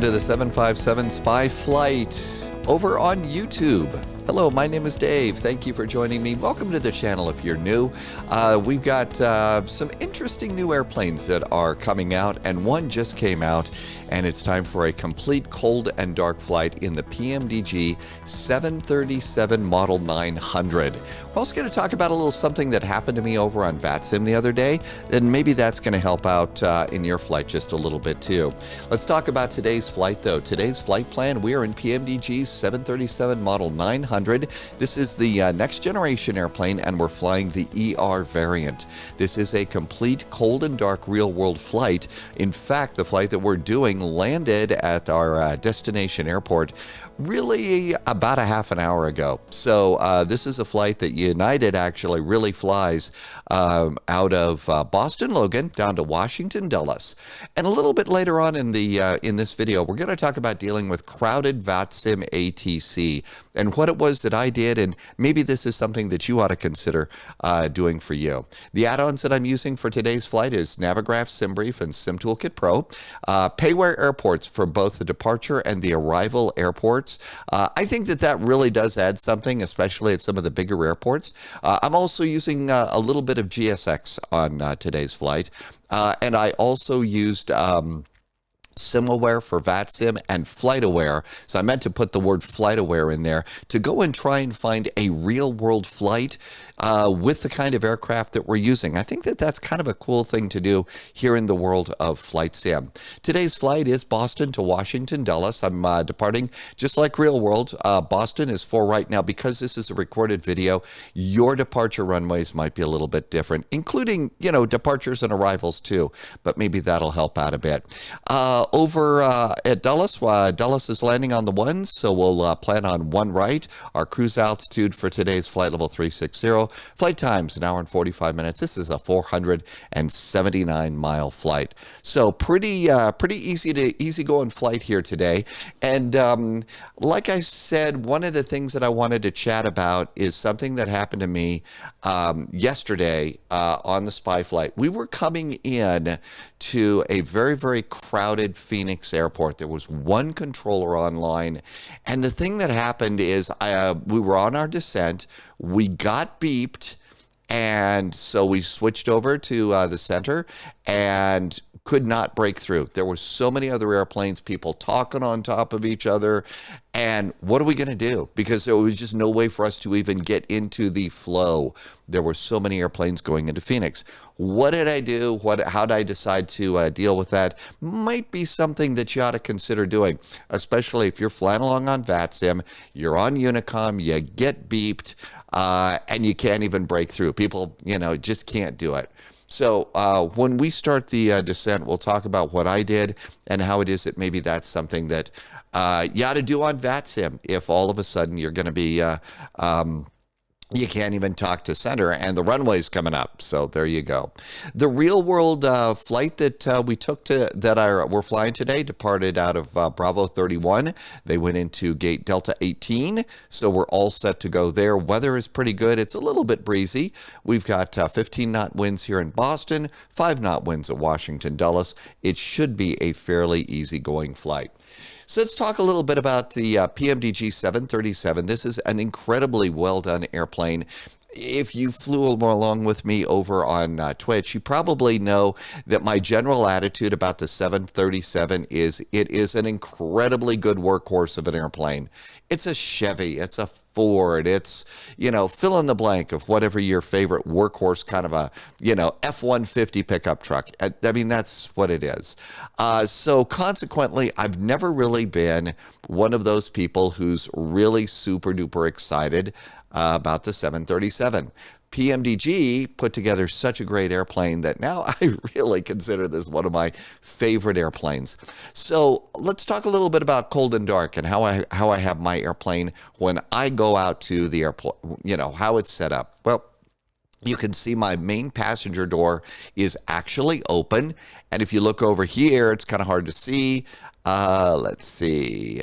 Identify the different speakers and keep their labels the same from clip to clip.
Speaker 1: to the 757 Spy Flight over on YouTube. Hello, my name is Dave. Thank you for joining me. Welcome to the channel if you're new. We've got some interesting new airplanes that are coming out, and one just came out, and it's time for a complete cold and dark flight in the PMDG 737 Model 900. We're also going to talk about a little something that happened to me over on VATSIM the other day, and maybe that's going to help out in your flight just a little bit too. Let's talk about today's flight though. Today's flight plan, we are in PMDG 737 Model 900. This is the next generation airplane, and we're flying the ER variant. This is a complete cold and dark real world flight. In fact, the flight that we're doing landed at our destination airport really about a half an hour ago. So this is a flight that United actually really flies out of Boston Logan down to Washington Dulles. And a little bit later on in the in this video, we're going to talk about dealing with crowded VATSIM ATC and what it was that I did, and maybe this is something that you ought to consider doing for you. The add-ons that I'm using for today's flight is Navigraph, SimBrief, and SimToolkit Pro. Payware airports for both the departure and the arrival airports. I think that really does add something, especially at some of the bigger airports. I'm also using a little bit of GSX on today's flight, and I also used SimAware for VATSIM and FlightAware. So I meant to put the word FlightAware in there to go and try and find a real world flight with the kind of aircraft that we're using. I think that that's kind of a cool thing to do here in the world of flight sim. Today's flight is Boston to Washington Dulles. I'm departing just like real world. Boston is for right now, because this is a recorded video, your departure runways might be a little bit different, including, you know, departures and arrivals too, but maybe that'll help out a bit. Over at Dulles, Dulles is landing on the ones, so we'll plan on one right. Our cruise altitude for today's flight level 360. Flight time's 1 hour and 45 minutes. This is a 479-mile flight. So pretty easygoing flight here today. And like I said, one of the things that I wanted to chat about is something that happened to me yesterday on the Spy Flight. We were coming in to a very, very crowded Phoenix airport. There was one controller online, and the thing that happened is we were on our descent. We got beeped, and so we switched over to the center and could not break through. There were so many other airplanes, people talking on top of each other, and what are we going to do? Because there was just no way for us to even get into the flow. There were so many airplanes going into Phoenix. What did I do? How did I decide to deal with that? Might be something that you ought to consider doing, especially if you're flying along on VATSIM, you're on Unicom, you get beeped, and you can't even break through. People, you know, just can't do it. So when we start the descent, we'll talk about what I did and how it is that maybe that's something that you ought to do on VATSIM if all of a sudden you're going to be you can't even talk to center and the runway's coming up. So there you go. The real world flight that we took we're flying today departed out of Bravo 31. They went into gate Delta 18. So we're all set to go there. Weather is pretty good. It's a little bit breezy. We've got 15 knot winds here in Boston, 5 knot winds at Washington Dulles. It should be a fairly easygoing flight. So let's talk a little bit about the PMDG 737. This is an incredibly well-done airplane. If you flew along with me over on Twitch, you probably know that my general attitude about the 737 is it is an incredibly good workhorse of an airplane. It's a Chevy, it's a Ford, it's, you know, fill in the blank of whatever your favorite workhorse kind of a, you know, F-150 pickup truck. I mean, that's what it is. So consequently, I've never really been one of those people who's really super duper excited about the 737. PMDG put together such a great airplane that now I really consider this one of my favorite airplanes. So let's talk a little bit about cold and dark and how I have my airplane when I go out to the airport, you know, how it's set up. Well, you can see my main passenger door is actually open. And if you look over here, it's kind of hard to see. Let's see.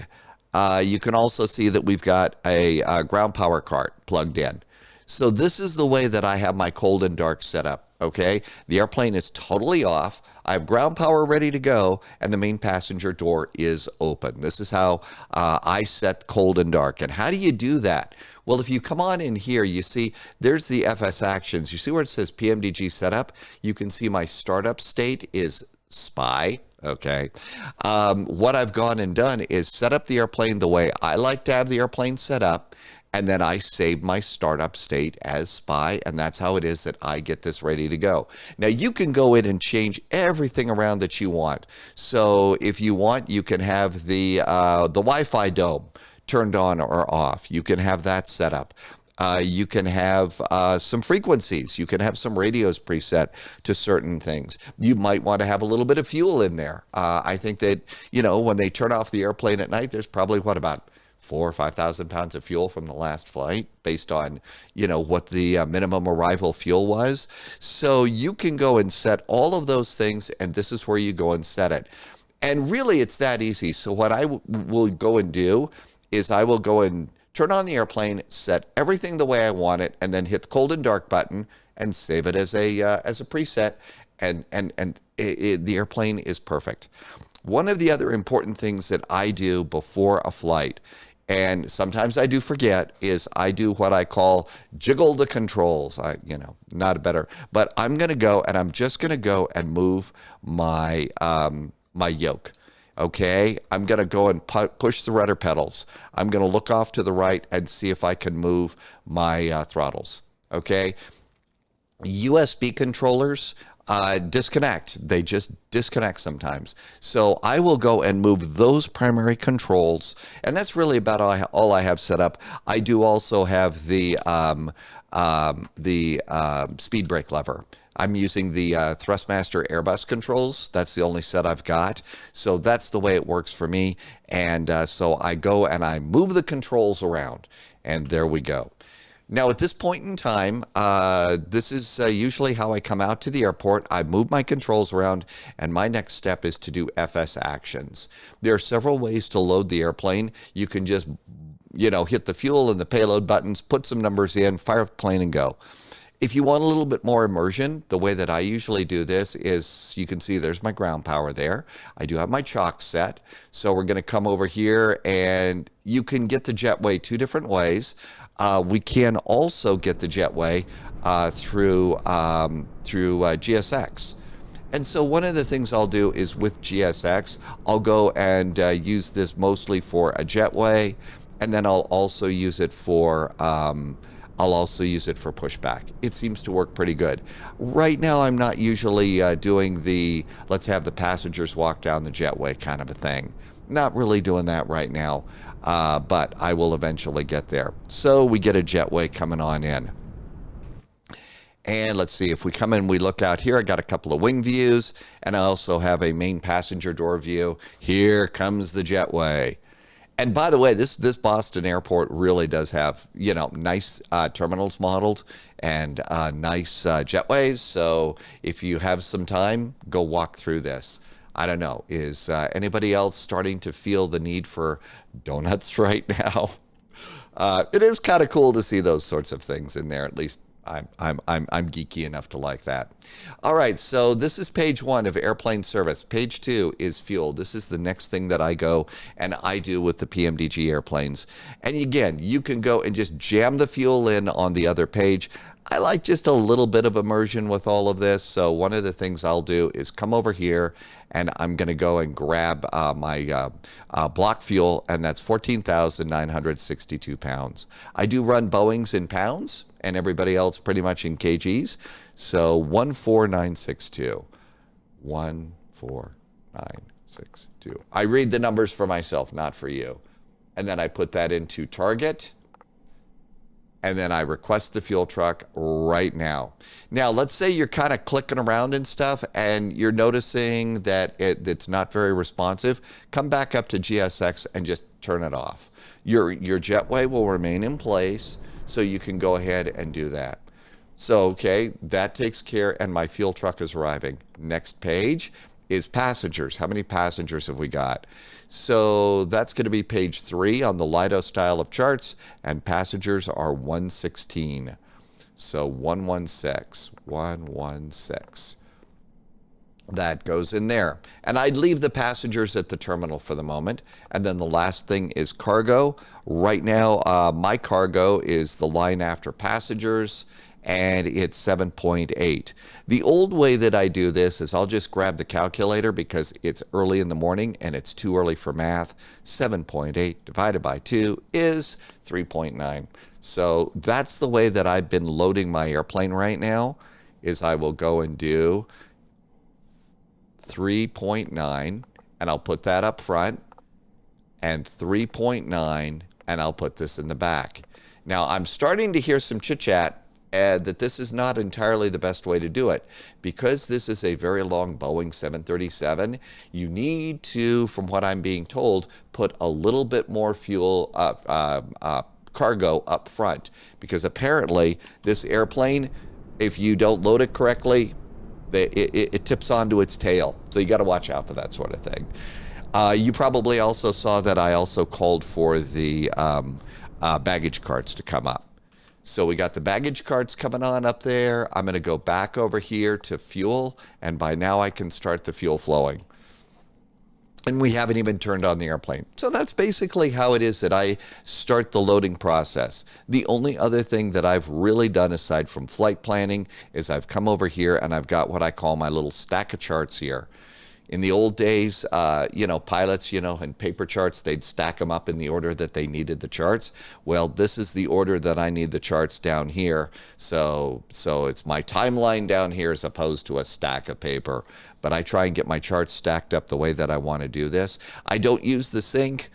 Speaker 1: You can also see that we've got a ground power cart plugged in. So this is the way that I have my cold and dark set up. Okay, the airplane is totally off. I have ground power ready to go, and the main passenger door is open. This is how I set cold and dark. And how do you do that? Well, if you come on in here, you see there's the FS actions. You see where it says PMDG setup? You can see my startup state is SPY. Okay. What I've gone and done is set up the airplane the way I like to have the airplane set up. And then I save my startup state as SPY, and that's how it is that I get this ready to go. Now, you can go in and change everything around that you want. So if you want, you can have the Wi-Fi dome turned on or off. You can have that set up. You can have some frequencies. You can have some radios preset to certain things. You might want to have a little bit of fuel in there. I think that, when they turn off the airplane at night, there's probably, about 4,000 or 5,000 pounds of fuel from the last flight based on, what the minimum arrival fuel was. So you can go and set all of those things, and this is where you go and set it. And really, it's that easy. So what I will go and do is I will go and turn on the airplane, set everything the way I want it, and then hit the cold and dark button and save it as a preset, and the airplane is perfect. One of the other important things that I do before a flight, and sometimes I do forget, is I do what I call jiggle the controls. Not a better, but I'm going to go and I'm just going to go and move my my yoke. Okay, I'm going to go and push the rudder pedals. I'm going to look off to the right and see if I can move my throttles. Okay, USB controllers disconnect. They just disconnect sometimes. So I will go and move those primary controls, and that's really about all I have set up. I do also have the speed brake lever. I'm using the Thrustmaster Airbus controls. That's the only set I've got. So that's the way it works for me. And so I go and I move the controls around, and there we go. Now, at this point in time, this is usually how I come out to the airport. I move my controls around, and my next step is to do FS actions. There are several ways to load the airplane. You can just, hit the fuel and the payload buttons, put some numbers in, fire the plane, and go. If you want a little bit more immersion, the way that I usually do this is, you can see there's my ground power there. I do have my chalk set. So we're going to come over here, and you can get the jetway two different ways. We can also get the jetway through GSX. And so one of the things I'll do is with GSX, I'll go and use this mostly for a jetway, and then I'll also use it for pushback. It seems to work pretty good. Right now, I'm not usually doing the let's have the passengers walk down the jetway kind of a thing. Not really doing that right now, but I will eventually get there. So we get a jetway coming on in. And let's see, if we come in, we look out here, I got a couple of wing views, and I also have a main passenger door view. Here comes the jetway. And by the way, this Boston airport really does have, nice terminals modeled and nice jetways. So if you have some time, go walk through this. I don't know, is anybody else starting to feel the need for donuts right now? It is kind of cool to see those sorts of things in there. At least I'm geeky enough to like that. All right, so this is page 1 of airplane service. Page 2 is fuel. This is the next thing that I go and I do with the PMDG airplanes. And again, you can go and just jam the fuel in on the other page. I like just a little bit of immersion with all of this. So one of the things I'll do is come over here, and I'm going to go and grab my block fuel, and that's 14,962 pounds. I do run Boeings in pounds, and everybody else pretty much in kgs. So 14962. 14962. I read the numbers for myself, not for you. And then I put that into target. And then I request the fuel truck right now. Now, let's say you're kind of clicking around and stuff, and you're noticing that it's not very responsive. Come back up to GSX and just turn it off. Your jetway will remain in place, so you can go ahead and do that. So, okay, that takes care, and my fuel truck is arriving. Next page is passengers. How many passengers have we got? So that's going to be page 3 on the Lido style of charts, and passengers are 116. So 116, 116. That goes in there. And I'd leave the passengers at the terminal for the moment. And then the last thing is cargo. Right now, my cargo is the line after passengers, and it's 7.8. The old way that I do this is I'll just grab the calculator because it's early in the morning and it's too early for math. 7.8 divided by 2 is 3.9. So that's the way that I've been loading my airplane right now, is I will go and do 3.9, and I'll put that up front, and 3.9, and I'll put this in the back. Now, I'm starting to hear some chit-chat that this is not entirely the best way to do it. Because this is a very long Boeing 737, you need to, from what I'm being told, put a little bit more fuel cargo up front. Because apparently, this airplane, if you don't load it correctly, it tips onto its tail. So you got to watch out for that sort of thing. You probably also saw that I also called for the baggage carts to come up. So we got the baggage carts coming on up there. I'm going to go back over here to fuel, and by now I can start the fuel flowing. And we haven't even turned on the airplane. So that's basically how it is that I start the loading process. The only other thing that I've really done aside from flight planning is I've come over here and I've got what I call my little stack of charts here. In the old days, pilots, in paper charts, they'd stack them up in the order that they needed the charts. Well, this is the order that I need the charts down here. So it's my timeline down here as opposed to a stack of paper. But I try and get my charts stacked up the way that I want to do this. I don't use the sync.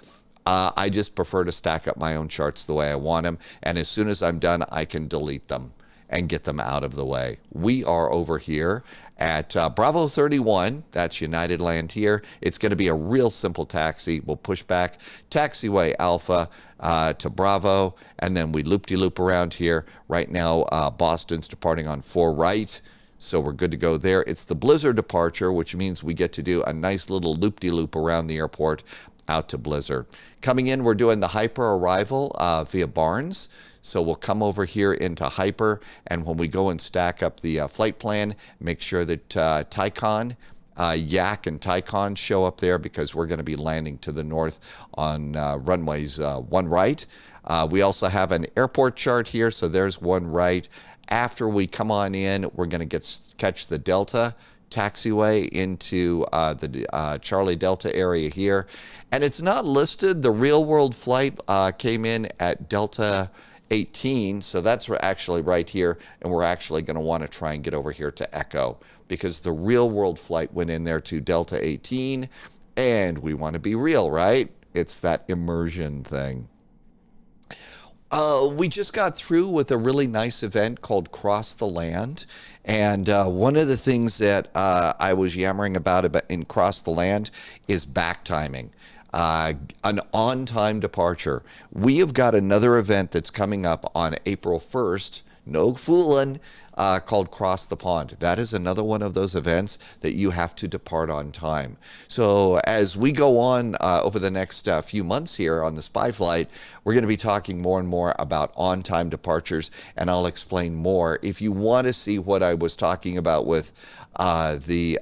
Speaker 1: I just prefer to stack up my own charts the way I want them. And as soon as I'm done, I can delete them and get them out of the way. We are over here at Bravo 31, that's United Land here. It's going to be a real simple taxi. We'll push back taxiway Alpha to Bravo, and then we loop-de-loop around here. Right now, Boston's departing on 4 right, so we're good to go there. It's the Blizzard departure, which means we get to do a nice little loop-de-loop around the airport out to Blizzard. Coming in, we're doing the Hyper arrival via Barnes. So we'll come over here into Hyper, and when we go and stack up the flight plan, make sure that Tycon, Yak and Tycon show up there because we're going to be landing to the north on runways 1 right. We also have an airport chart here, so there's 1 right. After we come on in, we're going to catch the Delta taxiway into the Charlie Delta area here. And it's not listed. The real world flight came in at Delta 18, so that's actually right here, and we're actually going to want to try and get over here to Echo because the real world flight went in there to Delta 18, and we want to be real, right? It's that immersion thing. We just got through with a really nice event called Cross the Land, and one of the things that I was yammering about in Cross the Land is back timing. An on-time departure. We have got another event that's coming up on April 1st, no fooling, called Cross the Pond. That is another one of those events that you have to depart on time. So as we go on over the next few months here on the Spy Flight, we're going to be talking more and more about on-time departures, and I'll explain more. If you want to see what I was talking about with the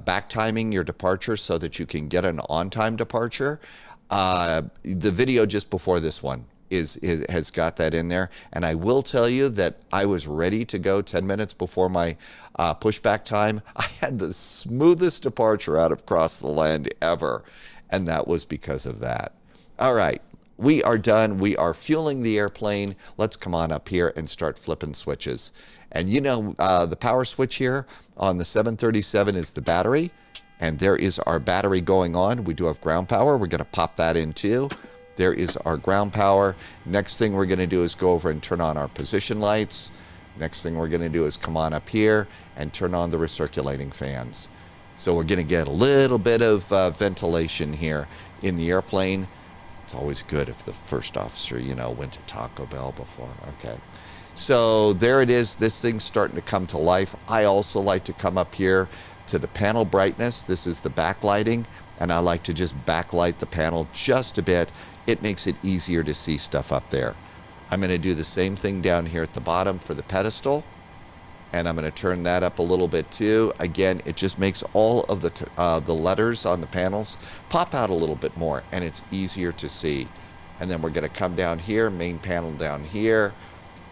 Speaker 1: back timing your departure so that you can get an on-time departure, the video just before this one has got that in there. And I will tell you that I was ready to go 10 minutes before my pushback time. I had the smoothest departure out of Cross the Land ever, and that was because of that. All right, we are done. We are fueling the airplane. Let's come on up here and start flipping switches. And the power switch here on the 737 is the battery, and there is our battery going on. We do have ground power. We're going to pop that in too. There is our ground power. Next thing we're going to do is go over and turn on our position lights. Next thing we're going to do is come on up here and turn on the recirculating fans. So we're going to get a little bit of ventilation here in the airplane. It's always good if the first officer, went to Taco Bell before. Okay. So there it is. This thing's starting to come to life. I also like to come up here to the panel brightness. This is the backlighting, and I like to just backlight the panel just a bit. It makes it easier to see stuff up there. I'm going to do the same thing down here at the bottom for the pedestal. And I'm going to turn that up a little bit too. Again, it just makes all of the letters on the panels pop out a little bit more, and it's easier to see. And then we're going to come down here, main panel down here.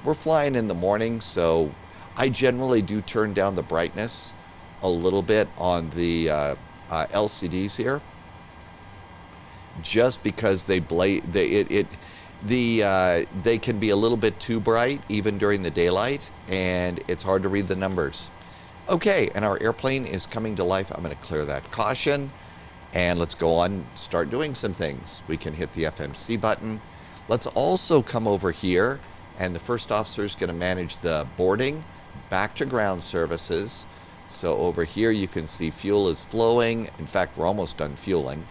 Speaker 1: We're flying in the morning, so I generally do turn down the brightness a little bit on the LCDs here, just because they can be a little bit too bright even during the daylight, and it's hard to read the numbers. Okay, and our airplane is coming to life. I'm going to clear that caution, and let's go on, start doing some things. We can hit the FMC button. Let's also come over here, and the first officer is going to manage the boarding back to ground services. So over here you can see fuel is flowing. In fact, we're almost done fueling.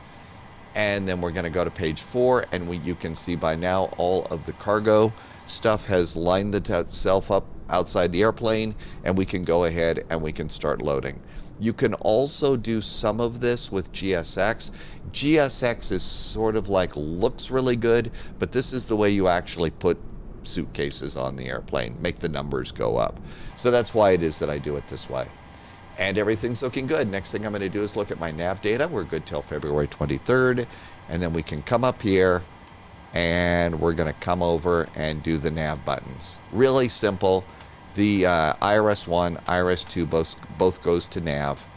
Speaker 1: And then we're going to go to page 4, and you can see by now all of the cargo stuff has lined itself up outside the airplane, and we can go ahead and we can start loading. You can also do some of this with GSX. GSX is sort of like, looks really good, but this is the way you actually put suitcases on the airplane, make the numbers go up. So that's why it is that I do it this way. And everything's looking good. Next thing I'm going to do is look at my nav data. We're good till February 23rd. And then we can come up here, and we're going to come over and do the nav buttons. Really simple. The IRS1, IRS2 both goes to nav.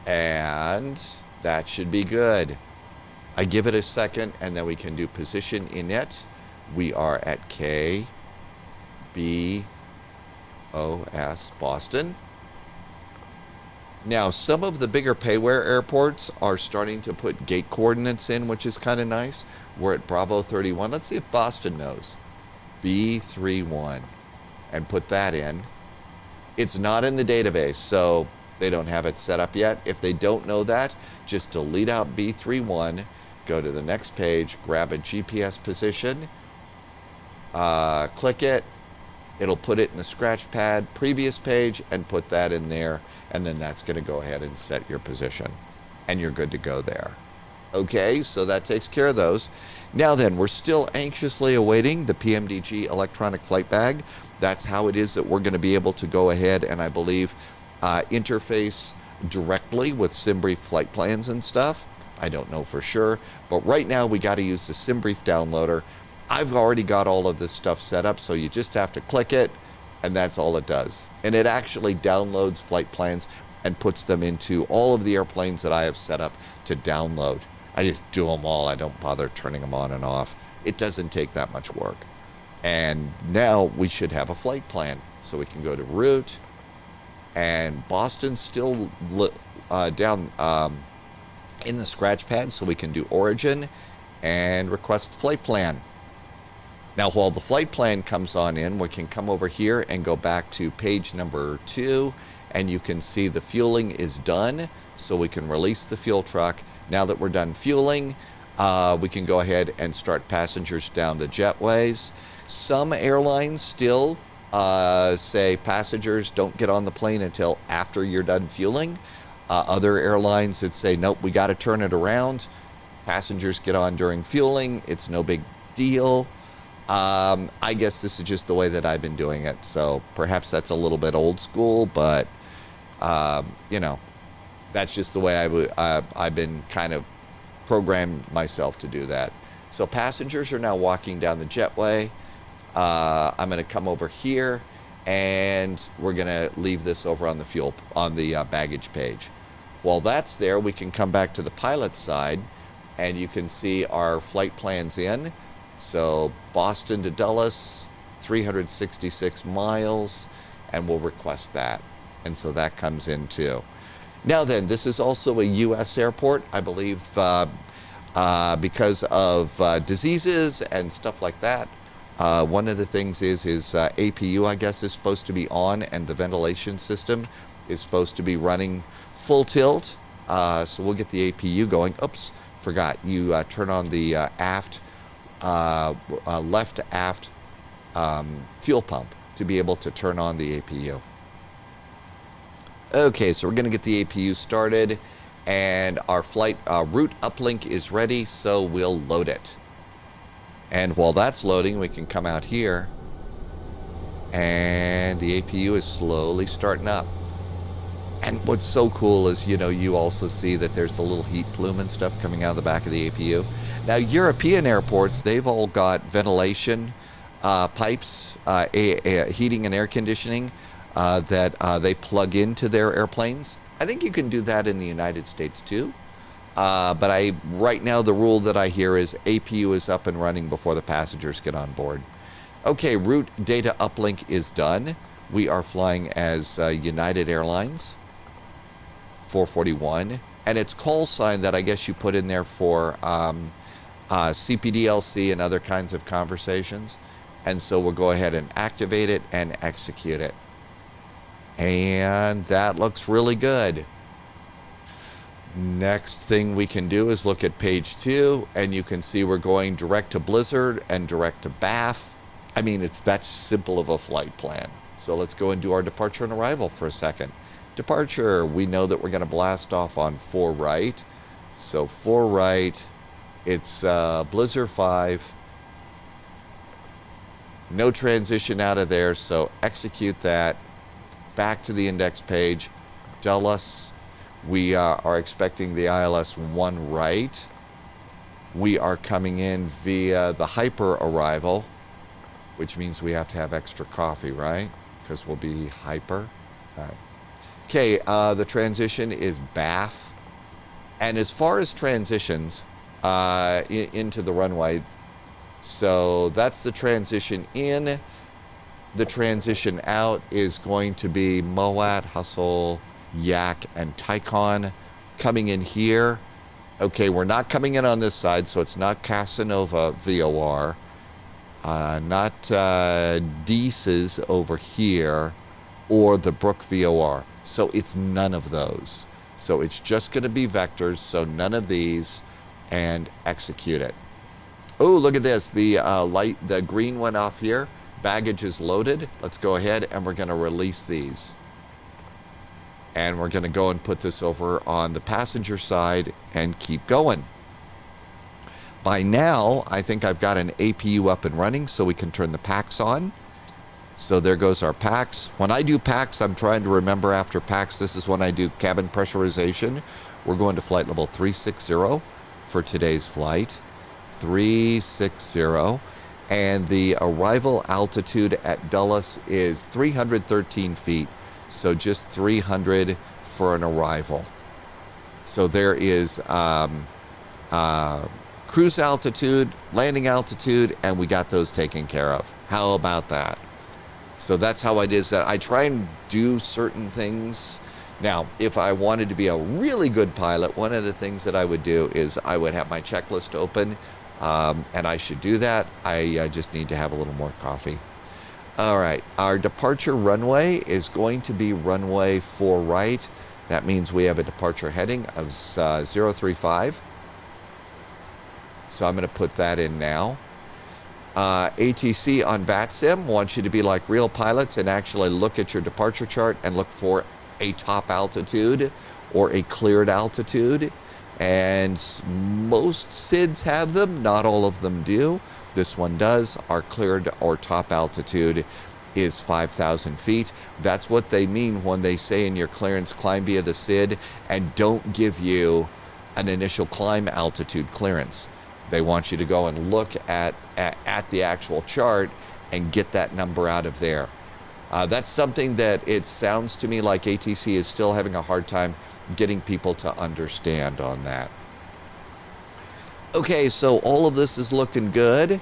Speaker 1: And that should be good. I give it a second, and then we can do position init. We are at KBOS Boston. Now, some of the bigger payware airports are starting to put gate coordinates in, which is kind of nice. We're at Bravo 31. Let's see if Boston knows. B31. And put that in. It's not in the database, so they don't have it set up yet. If they don't know that, just delete out B31, go to the next page, grab a GPS position, click it. It'll put it in the scratch pad, previous page, and put that in there. And then that's going to go ahead and set your position. And you're good to go there. Okay, so that takes care of those. Now then, we're still anxiously awaiting the PMDG electronic flight bag. That's how it is that we're going to be able to go ahead and, I believe, interface directly with SimBrief flight plans and stuff. I don't know for sure. But right now, we got to use the SimBrief downloader. I've already got all of this stuff set up, so you just have to click it, and that's all it does. And it actually downloads flight plans and puts them into all of the airplanes that I have set up to download. I just do them all. I don't bother turning them on and off. It doesn't take that much work. And now we should have a flight plan. So we can go to route, and Boston's still down in the scratch pad, so we can do origin and request the flight plan. Now, while the flight plan comes on in, we can come over here and go back to page number 2, and you can see the fueling is done, so we can release the fuel truck. Now that we're done fueling, we can go ahead and start passengers down the jetways. Some airlines still say passengers don't get on the plane until after you're done fueling. Other airlines that say, nope, we got to turn it around. Passengers get on during fueling. It's no big deal. I guess this is just the way that I've been doing it. So perhaps that's a little bit old school, but, you know, that's just the way I've been kind of programmed myself to do that. So passengers are now walking down the jetway. I'm going to come over here, and we're going to leave this over on the baggage page. While that's there, we can come back to the pilot's side, and you can see our flight plans in. So Boston to Dulles, 366 miles, and we'll request that. And so that comes in too. Now then, this is also a U.S. airport, I believe, because of diseases and stuff like that. One of the things is APU, I guess, is supposed to be on, and the ventilation system is supposed to be running full tilt. So we'll get the APU going. Oops, forgot. You turn on the left aft fuel pump to be able to turn on the APU. Okay, so we're going to get the APU started, and our flight route uplink is ready, so we'll load it. And while that's loading, we can come out here, And the APU is slowly starting up. And what's so cool is, you also see that there's the little heat plume and stuff coming out of the back of the APU. Now, European airports, they've all got ventilation pipes, heating and air conditioning that they plug into their airplanes. I think you can do that in the United States too. But right now, the rule that I hear is APU is up and running before the passengers get on board. Okay, route data uplink is done. We are flying as United Airlines 441, and it's call sign that I guess you put in there for CPDLC and other kinds of conversations. And so we'll go ahead and activate it and execute it. And that looks really good. Next thing we can do is look at page 2, and you can see we're going direct to Blizzard and direct to BAF. I mean, it's that simple of a flight plan. So let's go and do our departure and arrival for a second. Departure, we know that we're going to blast off on 4 right. So 4 right, it's Blizzard 5. No transition out of there, so execute that. Back to the index page. Dulles, we are expecting the ILS 1 right. We are coming in via the hyper arrival, which means we have to have extra coffee, right? Because we'll be hyper. All right. Okay, the transition is BAF. And as far as transitions into the runway, so that's the transition in. The transition out is going to be Moat, Hustle, Yak, and Tycon coming in here. Okay, we're not coming in on this side, so it's not Casanova VOR. Not Deese's over here, or the Brook VOR. So it's none of those. So it's just going to be vectors, so none of these, and execute it. Oh, look at this. The green went off here. Baggage is loaded. Let's go ahead and we're going to release these. And we're going to go and put this over on the passenger side and keep going. By now, I think I've got an APU up and running so we can turn the PACs on. So there goes our PACs. When I do PACs, I'm trying to remember after PACs, this is when I do cabin pressurization. We're going to flight level 360 for today's flight. 360. And the arrival altitude at Dulles is 313 feet. So just 300 for an arrival. So there is cruise altitude, landing altitude, and we got those taken care of. How about that? So that's how it is that I try and do certain things. Now, if I wanted to be a really good pilot, one of the things that I would do is I would have my checklist open, and I should do that. I just need to have a little more coffee. All right, our departure runway is going to be runway 4 right. That means we have a departure heading of 035. So I'm going to put that in now. ATC on VATSIM wants you to be like real pilots and actually look at your departure chart and look for a top altitude or a cleared altitude. And most SIDs have them, not all of them do. This one does. Our cleared or top altitude is 5,000 feet. That's what they mean when they say in your clearance, climb via the SID, and don't give you an initial climb altitude clearance. They want you to go and look at the actual chart and get that number out of there. That's something that it sounds to me like ATC is still having a hard time getting people to understand on that. Okay, so all of this is looking good.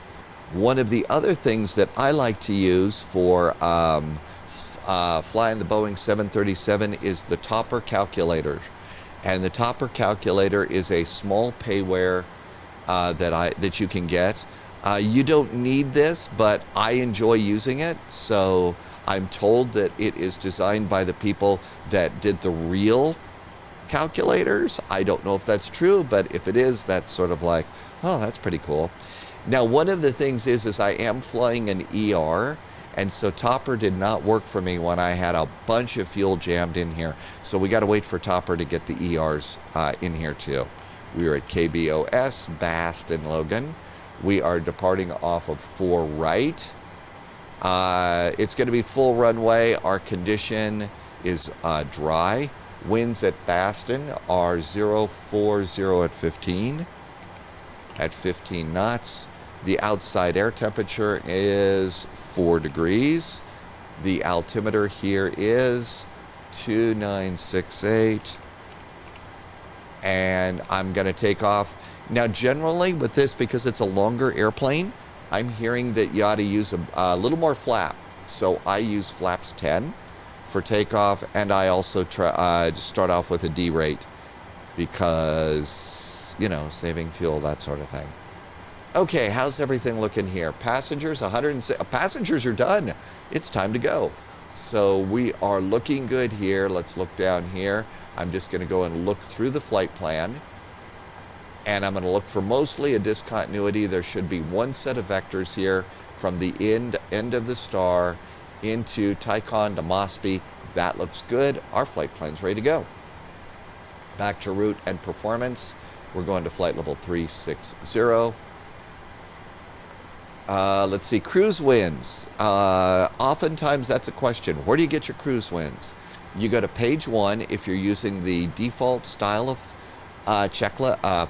Speaker 1: One of the other things that I like to use for flying the Boeing 737 is the topper calculator. And the topper calculator is a small payware that you can get. You don't need this, but I enjoy using it. So I'm told that it is designed by the people that did the real calculators. I don't know if that's true, but if it is, that's sort of like, oh, that's pretty cool. Now, one of the things is I am flying an ER, and so Topper did not work for me when I had a bunch of fuel jammed in here. So we got to wait for Topper to get the ERs in here too. We are at KBOS, Bast, and Logan. We are departing off of 4 right. It's going to be full runway. Our condition is dry. Winds at Baston are 040 at 15 knots. The outside air temperature is 4 degrees. The altimeter here is 2968. And I'm going to take off. Now, generally with this, because it's a longer airplane, I'm hearing that you ought to use a little more flap. So I use flaps 10 for takeoff, and I also start off with a D rate because, you know, saving fuel, that sort of thing. Okay, how's everything looking here? Passengers, 106. Passengers are done. It's time to go. So we are looking good here. Let's look down here. I'm just going to go and look through the flight plan. And I'm going to look for mostly a discontinuity. There should be one set of vectors here from the end of the star into Tycon to Mosby. That looks good. Our flight plan's ready to go. Back to route and performance. We're going to flight level 360. Let's see, cruise winds. Oftentimes that's a question. Where do you get your cruise winds? You go to page 1 if you're using the default style of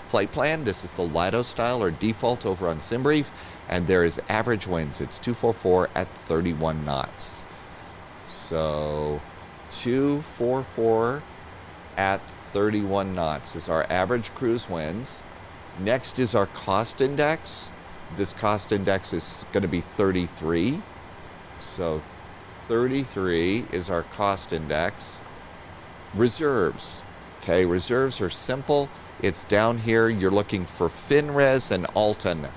Speaker 1: flight plan. This is the Lido style or default over on SimBrief, and there is average winds. It's 244 at 31 knots. So 244 at 31 knots is our average cruise winds. Next is our cost index. This cost index is going to be 33. So 33 is our cost index. Reserves. Okay, reserves are simple. It's down here. You're looking for FinRes and Alton.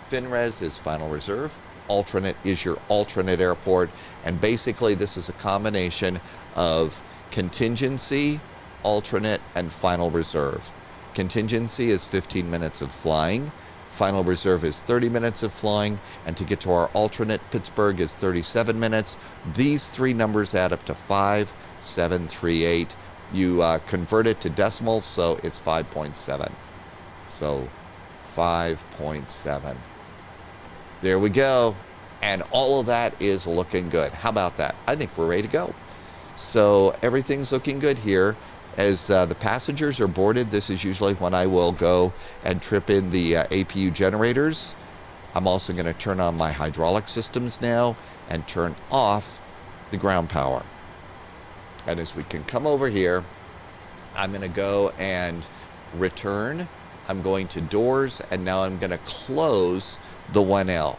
Speaker 1: FinRes is final reserve. Alternate is your alternate airport. And basically this is a combination of contingency, alternate, and final reserve. Contingency is 15 minutes of flying. Final reserve is 30 minutes of flying, and to get to our alternate, Pittsburgh is 37 minutes. These three numbers add up to 5738. You convert it to decimals, so it's 5.7. So 5.7. There we go. And all of that is looking good. How about that? I think we're ready to go. So everything's looking good here. As the passengers are boarded, this is usually when I will go and trip in the APU generators. I'm also going to turn on my hydraulic systems now and turn off the ground power. And as we can come over here, I'm going to go and return. I'm going to doors, and now I'm going to close the 1L.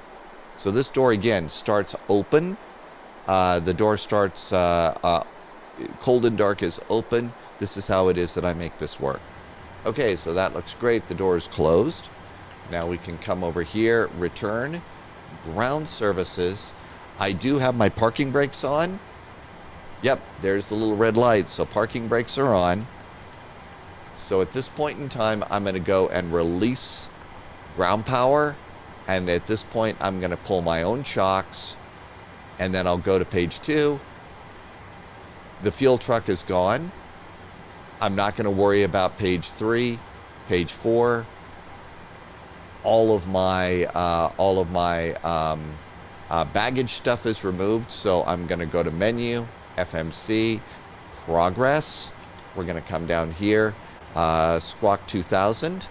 Speaker 1: So this door again starts open. The door starts cold and dark is open. This is how it is that I make this work. Okay, so that looks great. The door is closed. Now we can come over here, return, ground services. I do have my parking brakes on. Yep, there's the little red light, so parking brakes are on. So at this point in time, I'm going to go and release ground power. And at this point, I'm going to pull my own chocks. And then I'll go to page 2. The fuel truck is gone. I'm not going to worry about page 3, page 4. All of my baggage stuff is removed, so I'm going to go to menu, FMC, progress. We're going to come down here, squawk 2000.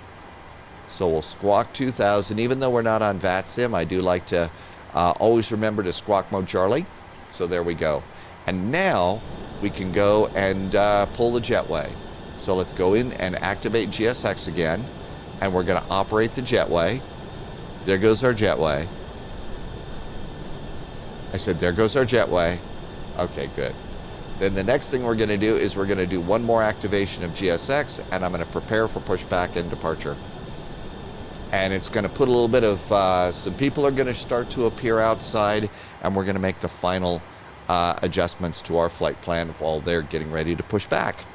Speaker 1: So we'll squawk 2000. Even though we're not on VATSIM, I do like to always remember to squawk mode Charlie. So there we go. And now we can go and pull the jetway. So let's go in and activate GSX again. And we're going to operate the jetway. There goes our jetway. I said, there goes our jetway. Okay, good. Then the next thing we're going to do is we're going to do one more activation of GSX, and I'm going to prepare for pushback and departure. And it's going to put a little bit of, some people are going to start to appear outside, and we're going to make the final adjustments to our flight plan while they're getting ready to push back.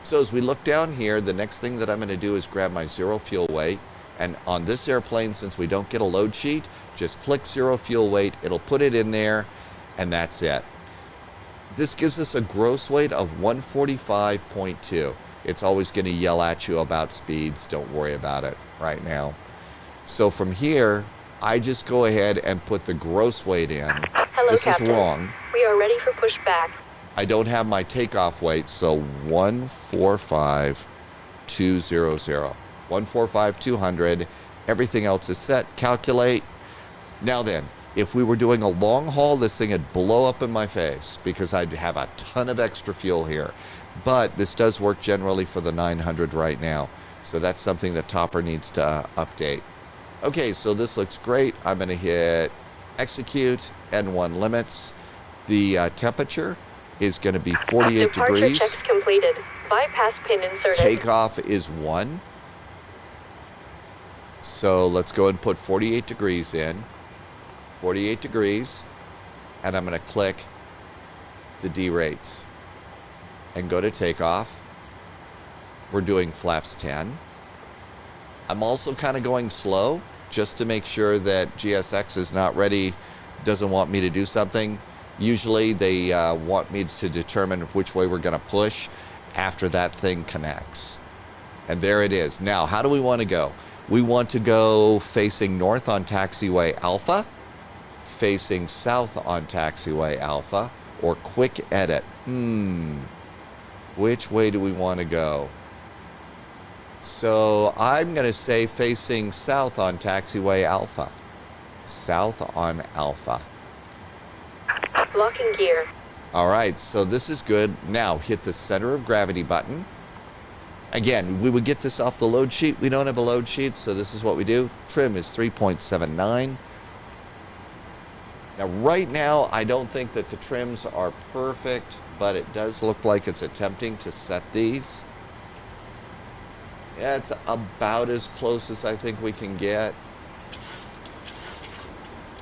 Speaker 1: So as we look down here, the next thing that I'm going to do is grab my zero fuel weight. And on this airplane, since we don't get a load sheet, just click zero fuel weight. It'll put it in there, and that's it. This gives us a gross weight of 145.2. It's always going to yell at you about speeds. Don't worry about it right now. So from here, I just go ahead and put the gross weight in.
Speaker 2: Hello, Hello,
Speaker 1: this
Speaker 2: Captain.
Speaker 1: is wrong.
Speaker 2: We are ready for pushback.
Speaker 1: I don't have my takeoff weight, so 145,200. 145,200. Everything else is set. Calculate. Now then, if we were doing a long haul, this thing would blow up in my face because I'd have a ton of extra fuel here. But this does work generally for the 900 right now. So that's something that Topper needs to update. Okay, so this looks great. I'm going to hit execute, N1 limits. The temperature is going to be 48 degrees.
Speaker 2: Departure checks completed. Bypass pin inserted.
Speaker 1: Takeoff is 1. So let's go and put 48 degrees in. 48 degrees. And I'm going to click the D rates and go to takeoff. We're doing flaps 10. I'm also kind of going slow just to make sure that GSX is not ready, doesn't want me to do something. Usually they want me to determine which way we're going to push after that thing connects. And there it is. Now, how do we want to go? We want to go facing north on taxiway Alpha, facing south on taxiway Alpha, or quick edit. Which way do we want to go? So I'm going to say facing south on taxiway Alpha. South on Alpha.
Speaker 2: Locking gear.
Speaker 1: All right, so this is good. Now hit the center of gravity button. Again, we would get this off the load sheet. We don't have a load sheet, so this is what we do. Trim is 3.79. Now, right now, I don't think that the trims are perfect, but it does look like it's attempting to set these. Yeah, it's about as close as I think we can get.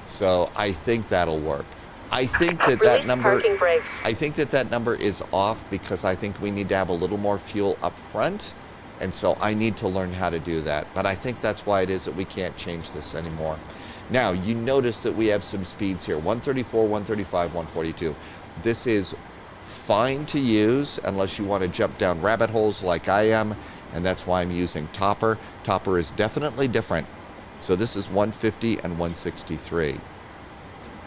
Speaker 1: So I think that'll work. I think that that number, I think that that number is off because I think we need to have a little more fuel up front. And so I need to learn how to do that. But I think that's why it is that we can't change this anymore. Now, you notice that we have some speeds here, 134, 135, 142. This is fine to use unless you want to jump down rabbit holes like I am. And that's why I'm using Topper. Topper is definitely different. So this is 150 and 163.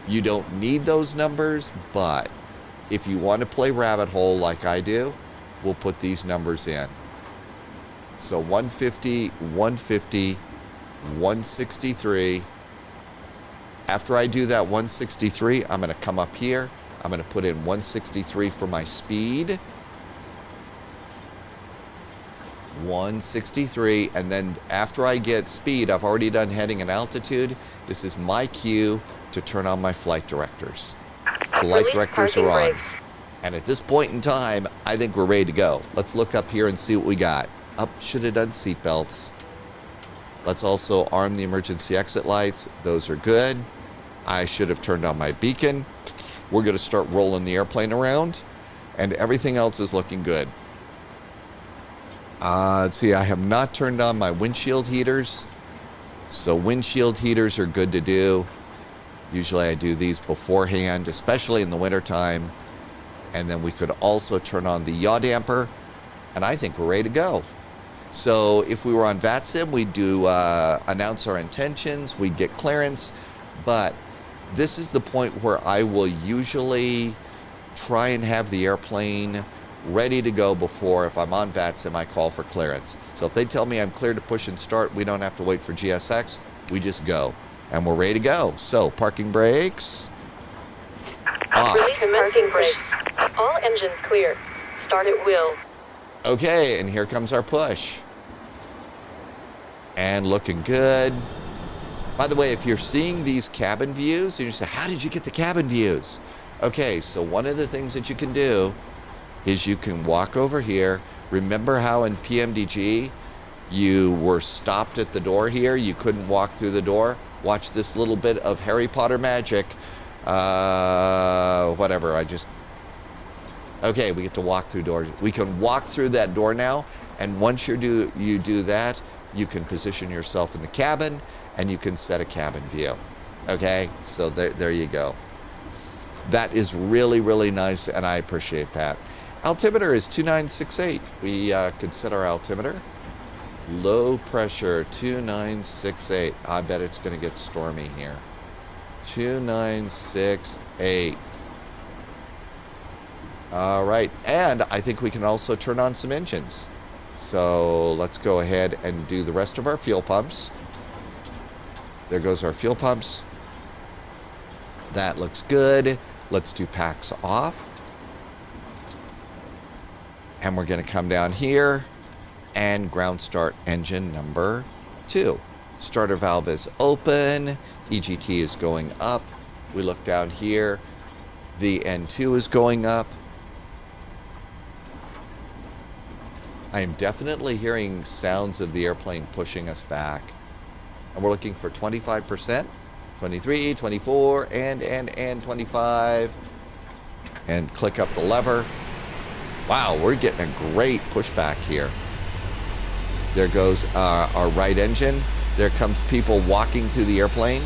Speaker 1: You don't need those numbers, but if you want to play rabbit hole like I do, we'll put these numbers in. So 150, 150, 163. After I do that 163, I'm going to come up here. I'm going to put in 163 for my speed. 163, and then after I get speed, I've already done heading and altitude. This is my cue to turn on my flight directors. Flight directors are on. And at this point in time, I think we're ready to go. Let's look up here and see what we got. Up, should have done seat belts. Let's also arm the emergency exit lights. Those are good. I should have turned on my beacon. We're going to start rolling the airplane around, and everything else is looking good. Let's see, I have not turned on my windshield heaters. So windshield heaters are good to do. Usually I do these beforehand, especially in the wintertime. And then we could also turn on the yaw damper. And I think we're ready to go. So if we were on VATSIM, we'd do announce our intentions. We'd get clearance. But this is the point where I will usually try and have the airplane ready to go before, if I'm on VATSIM, I call for clearance. So if they tell me I'm clear to push and start, we don't have to wait for GSX. We just go. And we're ready to go. So, parking brakes. Off.
Speaker 2: Release parking brakes. All engines clear. Start at will.
Speaker 1: Okay, and here comes our push. And looking good. By the way, if you're seeing these cabin views, and you say, how did you get the cabin views? Okay, so one of the things that you can do is you can walk over here. Remember how in PMDG you were stopped at the door here? You couldn't walk through the door? Watch this little bit of Harry Potter magic. Whatever, okay, we get to walk through doors. We can walk through that door now, and once you do that, you can position yourself in the cabin, and you can set a cabin view. Okay, so there you go. That is really, really nice, and I appreciate that. Altimeter is 2968. We could set our altimeter. Low pressure, 2968. I bet it's going to get stormy here. 2968. All right, and I think we can also turn on some engines. So let's go ahead and do the rest of our fuel pumps. There goes our fuel pumps. That looks good. Let's do packs off. And we're going to come down here and ground start engine number 2. Starter valve is open. EGT is going up. We look down here. The N2 is going up. I am definitely hearing sounds of the airplane pushing us back. And we're looking for 25%, 23, 24, and 25. And click up the lever. Wow, we're getting a great pushback here. There goes our right engine. There comes people walking through the airplane.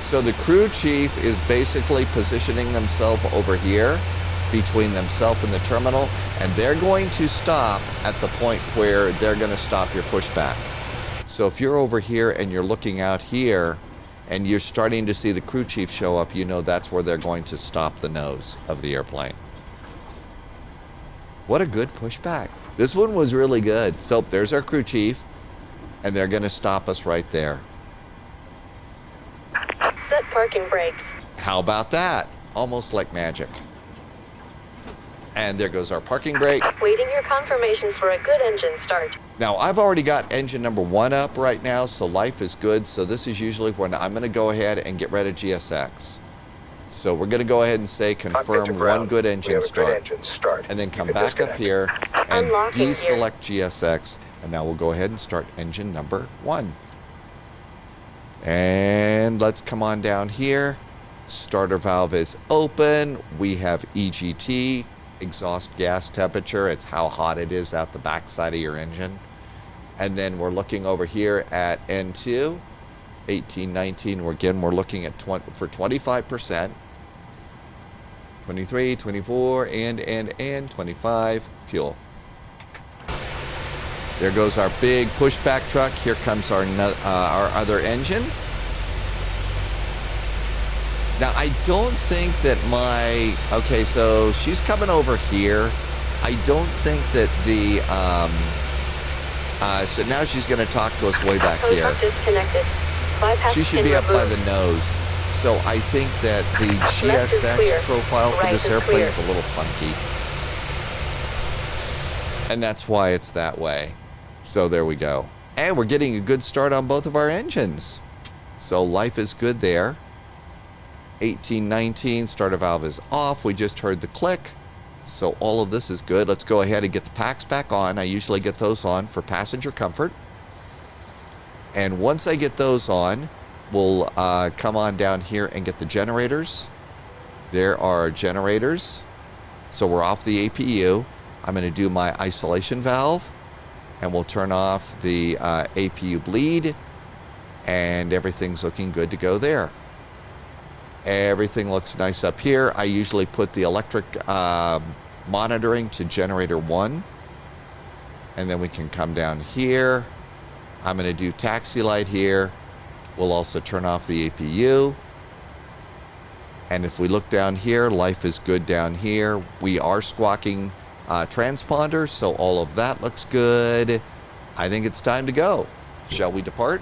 Speaker 1: So the crew chief is basically positioning themselves over here between themselves and the terminal, and they're going to stop at the point where they're going to stop your pushback. So if you're over here and you're looking out here and you're starting to see the crew chief show up, you know that's where they're going to stop the nose of the airplane. What a good pushback. This one was really good. So there's our crew chief, and they're going to stop us right there.
Speaker 2: Set parking brakes.
Speaker 1: How about that? Almost like magic. And there goes our parking brake.
Speaker 2: Waiting your confirmation for a good engine start.
Speaker 1: Now, I've already got engine number 1 up right now, so life is good. So this is usually when I'm going to go ahead and get rid of GSX. So we're going to go ahead and say confirm one good engine start. And then come back up here and
Speaker 2: Unlocking
Speaker 1: deselect GSX. And now we'll go ahead and start engine number 1. And let's come on down here. Starter valve is open. We have EGT, exhaust gas temperature. It's how hot it is out the backside of your engine. And then we're looking over here at N2, 18, 19. Again, we're looking at for 25%. 23, 24, and 25 fuel. There goes our big pushback truck. Here comes our other engine. Now, I don't think that okay, so she's coming over here. I don't think that the, so now she's going to talk to us way back here.
Speaker 2: Disconnected. Bypass
Speaker 1: She should
Speaker 2: pin
Speaker 1: be up by
Speaker 2: removed.
Speaker 1: the nose. So I think that the
Speaker 2: Left is clear.
Speaker 1: GSX profile for
Speaker 2: Right
Speaker 1: this
Speaker 2: is
Speaker 1: airplane
Speaker 2: clear.
Speaker 1: is a little funky. And that's why it's that way. So there we go. And we're getting a good start on both of our engines. So life is good there. 18, 19, starter valve is off. We just heard the click. So all of this is good. Let's go ahead and get the packs back on. I usually get those on for passenger comfort. And once I get those on, we'll come on down here and get the generators. There are generators. So we're off the APU. I'm going to do my isolation valve. And we'll turn off the APU bleed. And everything's looking good to go there. Everything looks nice up here. I usually put the electric monitoring to generator 1. And then we can come down here. I'm going to do taxi light here. We'll also turn off the APU. And if we look down here, life is good down here. We are squawking transponders, so all of that looks good. I think it's time to go. Shall we depart?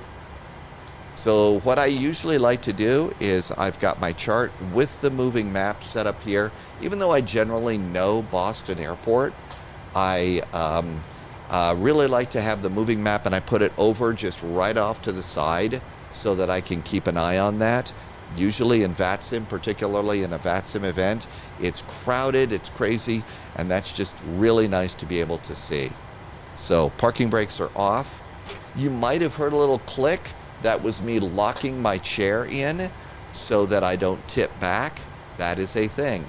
Speaker 1: So what I usually like to do is I've got my chart with the moving map set up here. Even though I generally know Boston Airport, I really like to have the moving map, and I put it over just right off to the side so that I can keep an eye on that. Usually in VATSIM, particularly in a VATSIM event, it's crowded, it's crazy, and that's just really nice to be able to see. So parking brakes are off. You might have heard a little click. That was me locking my chair in so that I don't tip back. That is a thing.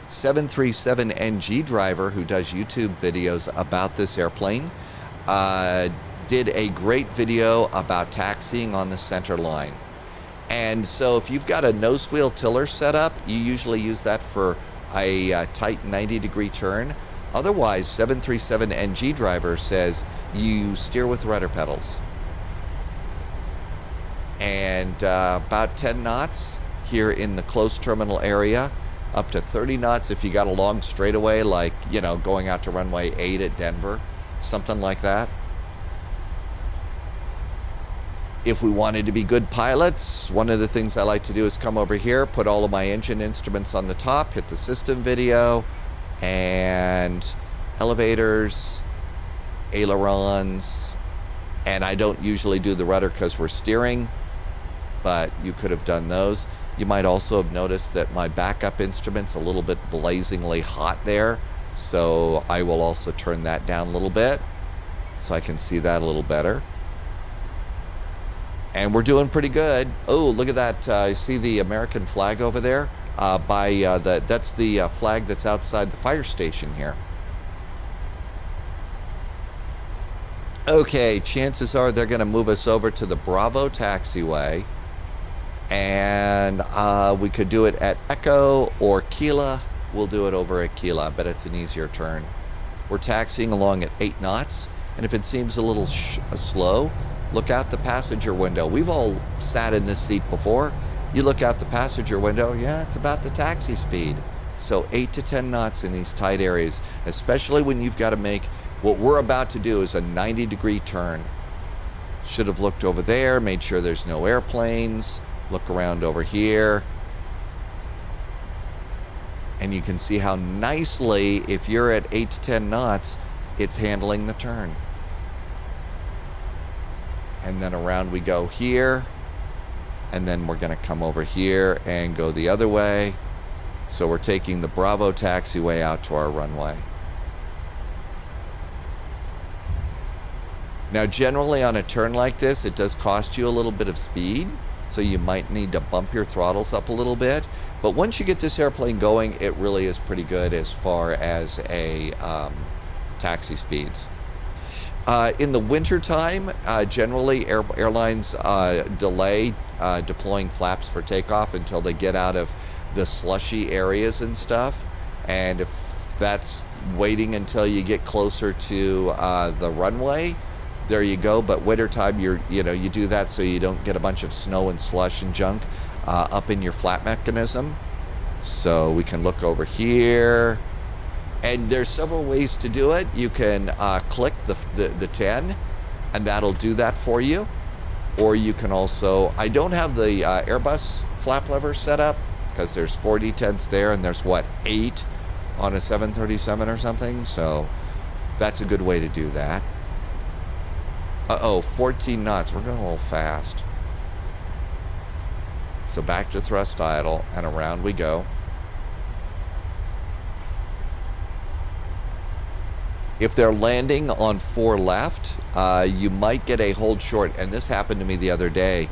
Speaker 1: 737NG driver who does YouTube videos about this airplane did a great video about taxiing on the center line. And so if you've got a nose wheel tiller set up, you usually use that for a tight 90-degree turn. Otherwise, 737NG driver says you steer with rudder pedals. And about 10 knots here in the closed terminal area, up to 30 knots if you got a long straightaway, like, you know, going out to runway 8 at Denver, something like that. If we wanted to be good pilots, one of the things I like to do is come over here, put all of my engine instruments on the top, hit the system video, and elevators, ailerons, and I don't usually do the rudder because we're steering, but you could have done those. You might also have noticed that my backup instrument's a little bit blazingly hot there, so I will also turn that down a little bit so I can see that a little better. And we're doing pretty good. Oh, look at that. You see the American flag over there? That's the flag that's outside the fire station here. Okay, chances are they're going to move us over to the Bravo taxiway. And we could do it at Echo or Kila. We'll do it over at Kila, but it's an easier turn. We're taxiing along at 8 knots. And if it seems a little slow, look out the passenger window. We've all sat in this seat before. You look out the passenger window, yeah, it's about the taxi speed. So 8 to 10 knots in these tight areas, especially when you've got to make, what we're about to do is a 90-degree turn. Should have looked over there, made sure there's no airplanes. Look around over here. And you can see how nicely, if you're at 8 to 10 knots, it's handling the turn. And then around we go here, and then we're going to come over here and go the other way. So we're taking the Bravo taxiway out to our runway. Now, generally on a turn like this, it does cost you a little bit of speed, so you might need to bump your throttles up a little bit. But once you get this airplane going, it really is pretty good as far as a taxi speeds. In the wintertime, generally airlines delay deploying flaps for takeoff until they get out of the slushy areas and stuff. And if that's waiting until you get closer to the runway, there you go. But wintertime, you do that so you don't get a bunch of snow and slush and junk up in your flap mechanism. So we can look over here. And there's several ways to do it. You can click the 10, and that'll do that for you. Or you can also, I don't have the Airbus flap lever set up because there's 4 D10s there, and there's, 8 on a 737 or something. So that's a good way to do that. 14 knots. We're going a little fast. So back to thrust idle, and around we go. If they're landing on 4 left, you might get a hold short, and this happened to me the other day,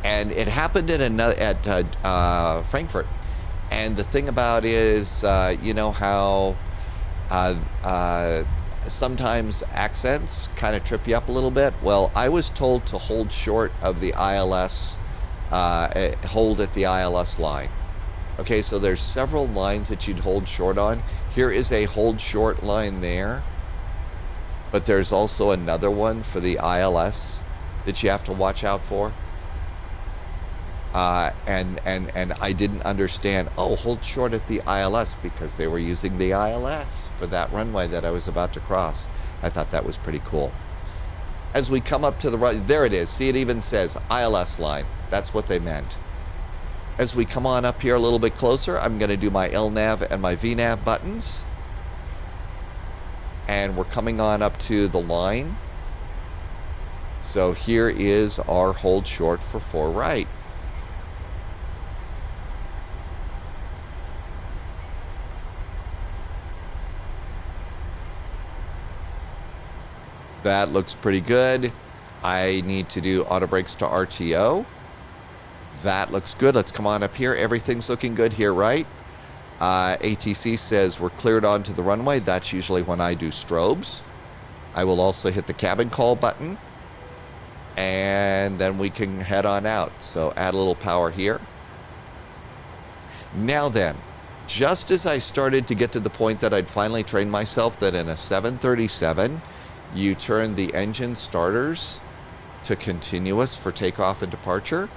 Speaker 1: and it happened at Frankfurt. And the thing about is, you know how sometimes accents kind of trip you up a little bit? Well, I was told to hold short of the ILS, hold at the ILS line. Okay, so there's several lines that you'd hold short on. Here is a hold short line there. But there's also another one for the ILS that you have to watch out for. And I didn't understand, hold short at the ILS, because they were using the ILS for that runway that I was about to cross. I thought that was pretty cool. As we come up to the right, there it is. See, it even says ILS line. That's what they meant. As we come on up here a little bit closer, I'm going to do my LNAV and my VNAV buttons. And we're coming on up to the line. So here is our hold short for 4 right. That looks pretty good. I need to do auto brakes to RTO. That looks good. Let's come on up here. Everything's looking good here, right? ATC says we're cleared onto the runway. That's usually when I do strobes. I will also hit the cabin call button, and then we can head on out. So add a little power here. Now then, Just as I started to get to the point that I'd finally trained myself that in a 737, you turn the engine starters to continuous for takeoff and departure.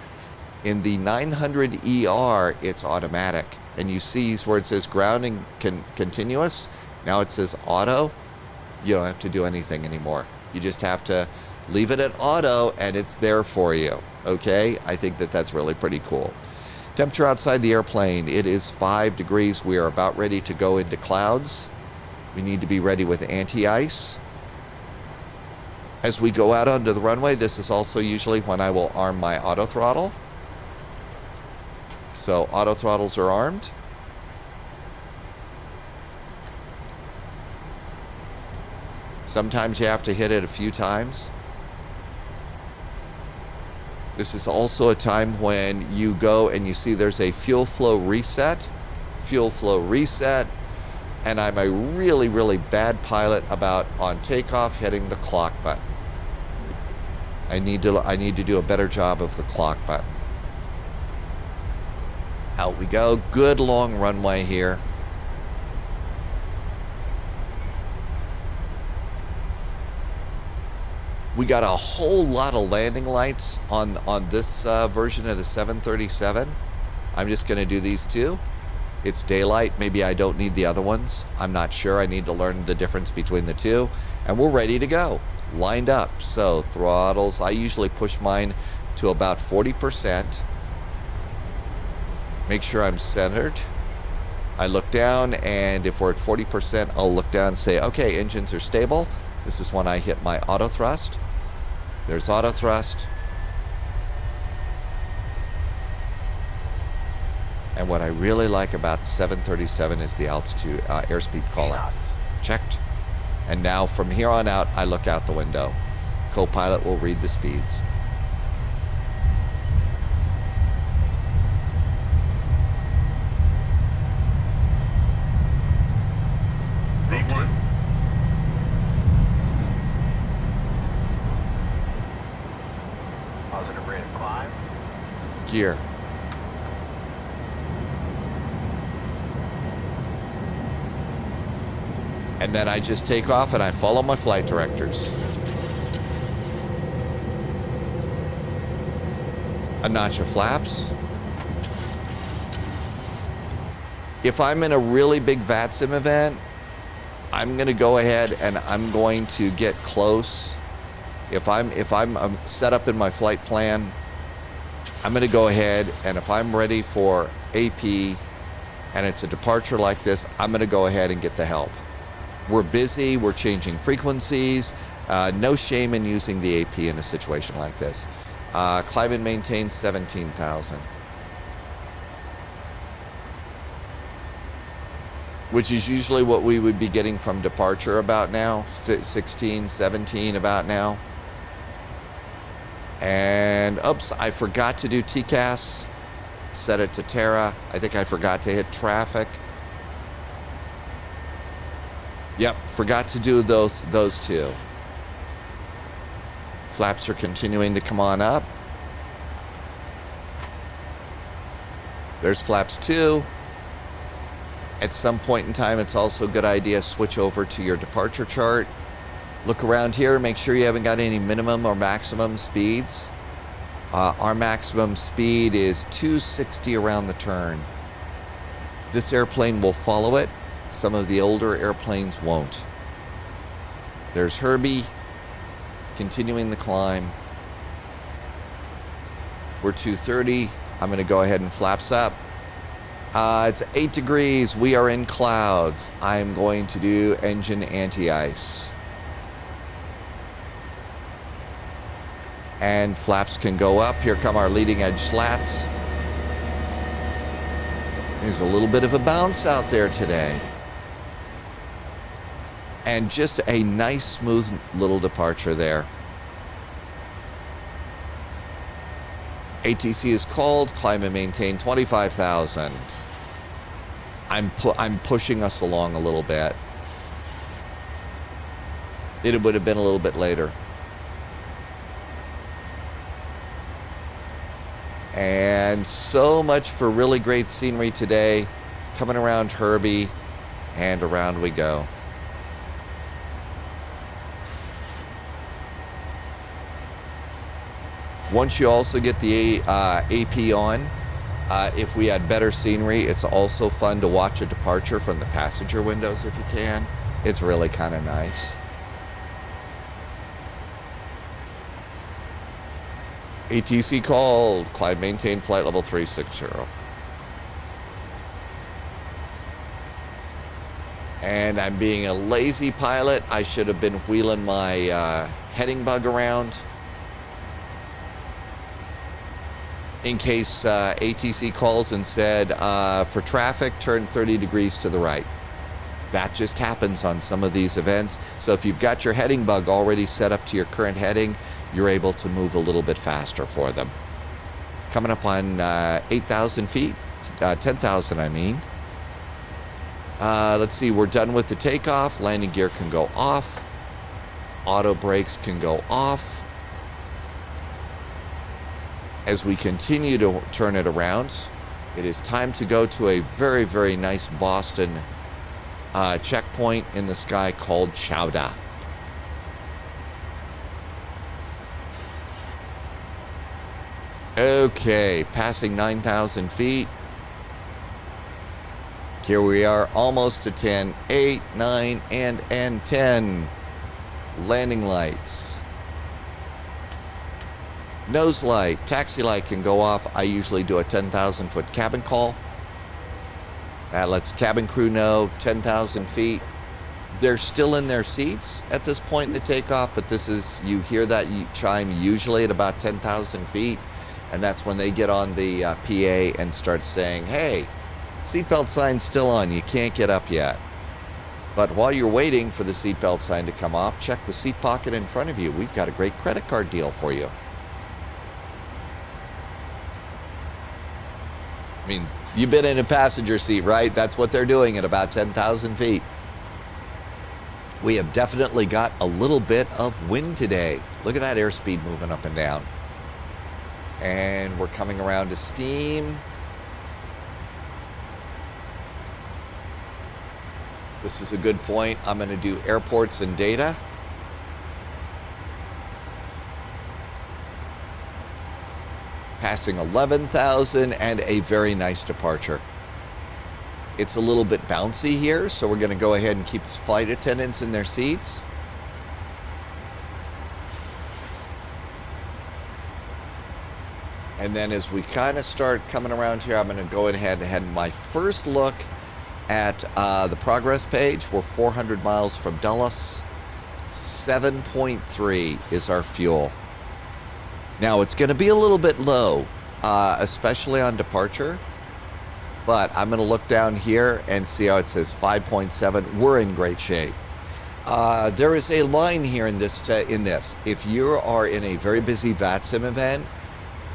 Speaker 1: In the 900ER, it's automatic. And you see where it says grounding continuous, now it says auto. You don't have to do anything anymore. You just have to leave it at auto and it's there for you. Okay? I think that that's really pretty cool. Temperature outside the airplane, it is 5 degrees. We are about ready to go into clouds. We need to be ready with anti-ice. As we go out onto the runway, this is also usually when I will arm my auto throttle. So auto throttles are armed. Sometimes you have to hit it a few times. This is also a time when you go and you see there's a fuel flow reset. Fuel flow reset. And I'm a really, really bad pilot about on takeoff hitting the clock button. I need to do a better job of the clock button. Out we go. Good long runway here. We got a whole lot of landing lights on this version of the 737. I'm just going to do these two. It's daylight. Maybe I don't need the other ones. I'm not sure. I need to learn the difference between the two. And we're ready to go. Lined up. So throttles, I usually push mine to about 40%. Make sure I'm centered. I look down, and if we're at 40%, I'll look down and say, okay, engines are stable. This is when I hit my auto thrust. There's auto thrust. And what I really like about the 737 is the altitude, airspeed call out. Checked. And now from here on out, I look out the window. Co-pilot will read the speeds.
Speaker 3: V1. Positive rate of climb.
Speaker 1: Gear. And then I just take off and I follow my flight directors. A notch of flaps. If I'm in a really big VATSIM event, I'm going to go ahead and I'm going to get close. If I'm set up in my flight plan, I'm going to go ahead, and if I'm ready for AP and it's a departure like this, I'm going to go ahead and get the help. We're busy, we're changing frequencies. No shame in using the AP in a situation like this. Climb and maintain 17,000. Which is usually what we would be getting from departure about now. 16, 17 about now. And oops, I forgot to do TCAS. Set it to Terra. I think I forgot to hit traffic. Yep, forgot to do those two. Flaps are continuing to come on up. There's flaps 2. At some point in time, it's also a good idea to switch over to your departure chart. Look around here, make sure you haven't got any minimum or maximum speeds. Our maximum speed is 260 around the turn. This airplane will follow it. Some of the older airplanes won't. There's Herbie, continuing the climb. We're 230. I'm going to go ahead and flaps up. It's 8 degrees. We are in clouds. I'm going to do engine anti-ice. And flaps can go up. Here come our leading edge slats. There's a little bit of a bounce out there today. And just a nice, smooth little departure there. ATC is called. Climb and maintain 25,000. I'm pushing us along a little bit. It would have been a little bit later. And so much for really great scenery today. coming around Herbie, and around we go. Once you also get the AP on, if we had better scenery, it's also fun to watch a departure from the passenger windows if you can. It's really kind of nice. ATC called. Climb maintain flight level 360. And I'm being a lazy pilot. I should have been wheeling my heading bug around. In case ATC calls and said, for traffic, turn 30 degrees to the right. That just happens on some of these events. So if you've got your heading bug already set up to your current heading, you're able to move a little bit faster for them. Coming up on 8,000 feet, 10,000 I mean. Let's see, we're done with the takeoff. Landing gear can go off. Auto brakes can go off. As we continue to turn it around, it is time to go to a very, very nice Boston checkpoint in the sky called Chowda. Okay, passing 9,000 feet. Here we are, almost to 10, 8, 9, and 10. Landing lights. Nose light, taxi light can go off. I usually do a 10,000 foot cabin call. That lets cabin crew know 10,000 feet. They're still in their seats at this point in the takeoff, but this is, you hear that chime usually at about 10,000 feet. And that's when they get on the PA and start saying, hey, seatbelt sign's still on, you can't get up yet. But while you're waiting for the seatbelt sign to come off, check the seat pocket in front of you. We've got a great credit card deal for you. I mean, you've been in a passenger seat, right? That's what they're doing at about 10,000 feet. We have definitely got a little bit of wind today. Look at that airspeed moving up and down. And we're coming around to steam. This is a good point. I'm going to do airports and data. Passing 11,000 and a very nice departure. It's a little bit bouncy here, so we're going to go ahead and keep the flight attendants in their seats. And then as we kind of start coming around here, I'm going to go ahead and have my first look at the progress page. We're 400 miles from Dulles. 7.3 is our fuel. Now, it's going to be a little bit low, especially on departure. But I'm going to look down here and see how it says 5.7. We're in great shape. There is a line here in this. If you are in a very busy VATSIM event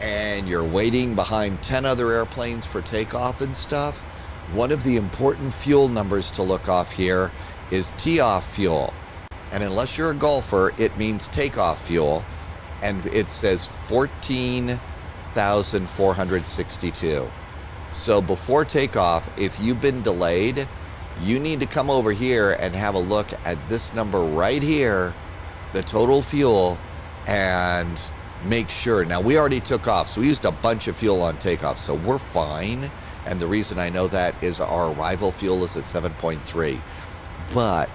Speaker 1: and you're waiting behind 10 other airplanes for takeoff and stuff, one of the important fuel numbers to look off here is tee-off fuel. And unless you're a golfer, it means takeoff fuel. And it says 14,462. So before takeoff, if you've been delayed, you need to come over here and have a look at this number right here, the total fuel, and make sure. Now, we already took off, so we used a bunch of fuel on takeoff, so we're fine. And the reason I know that is our arrival fuel is at 7.3. But,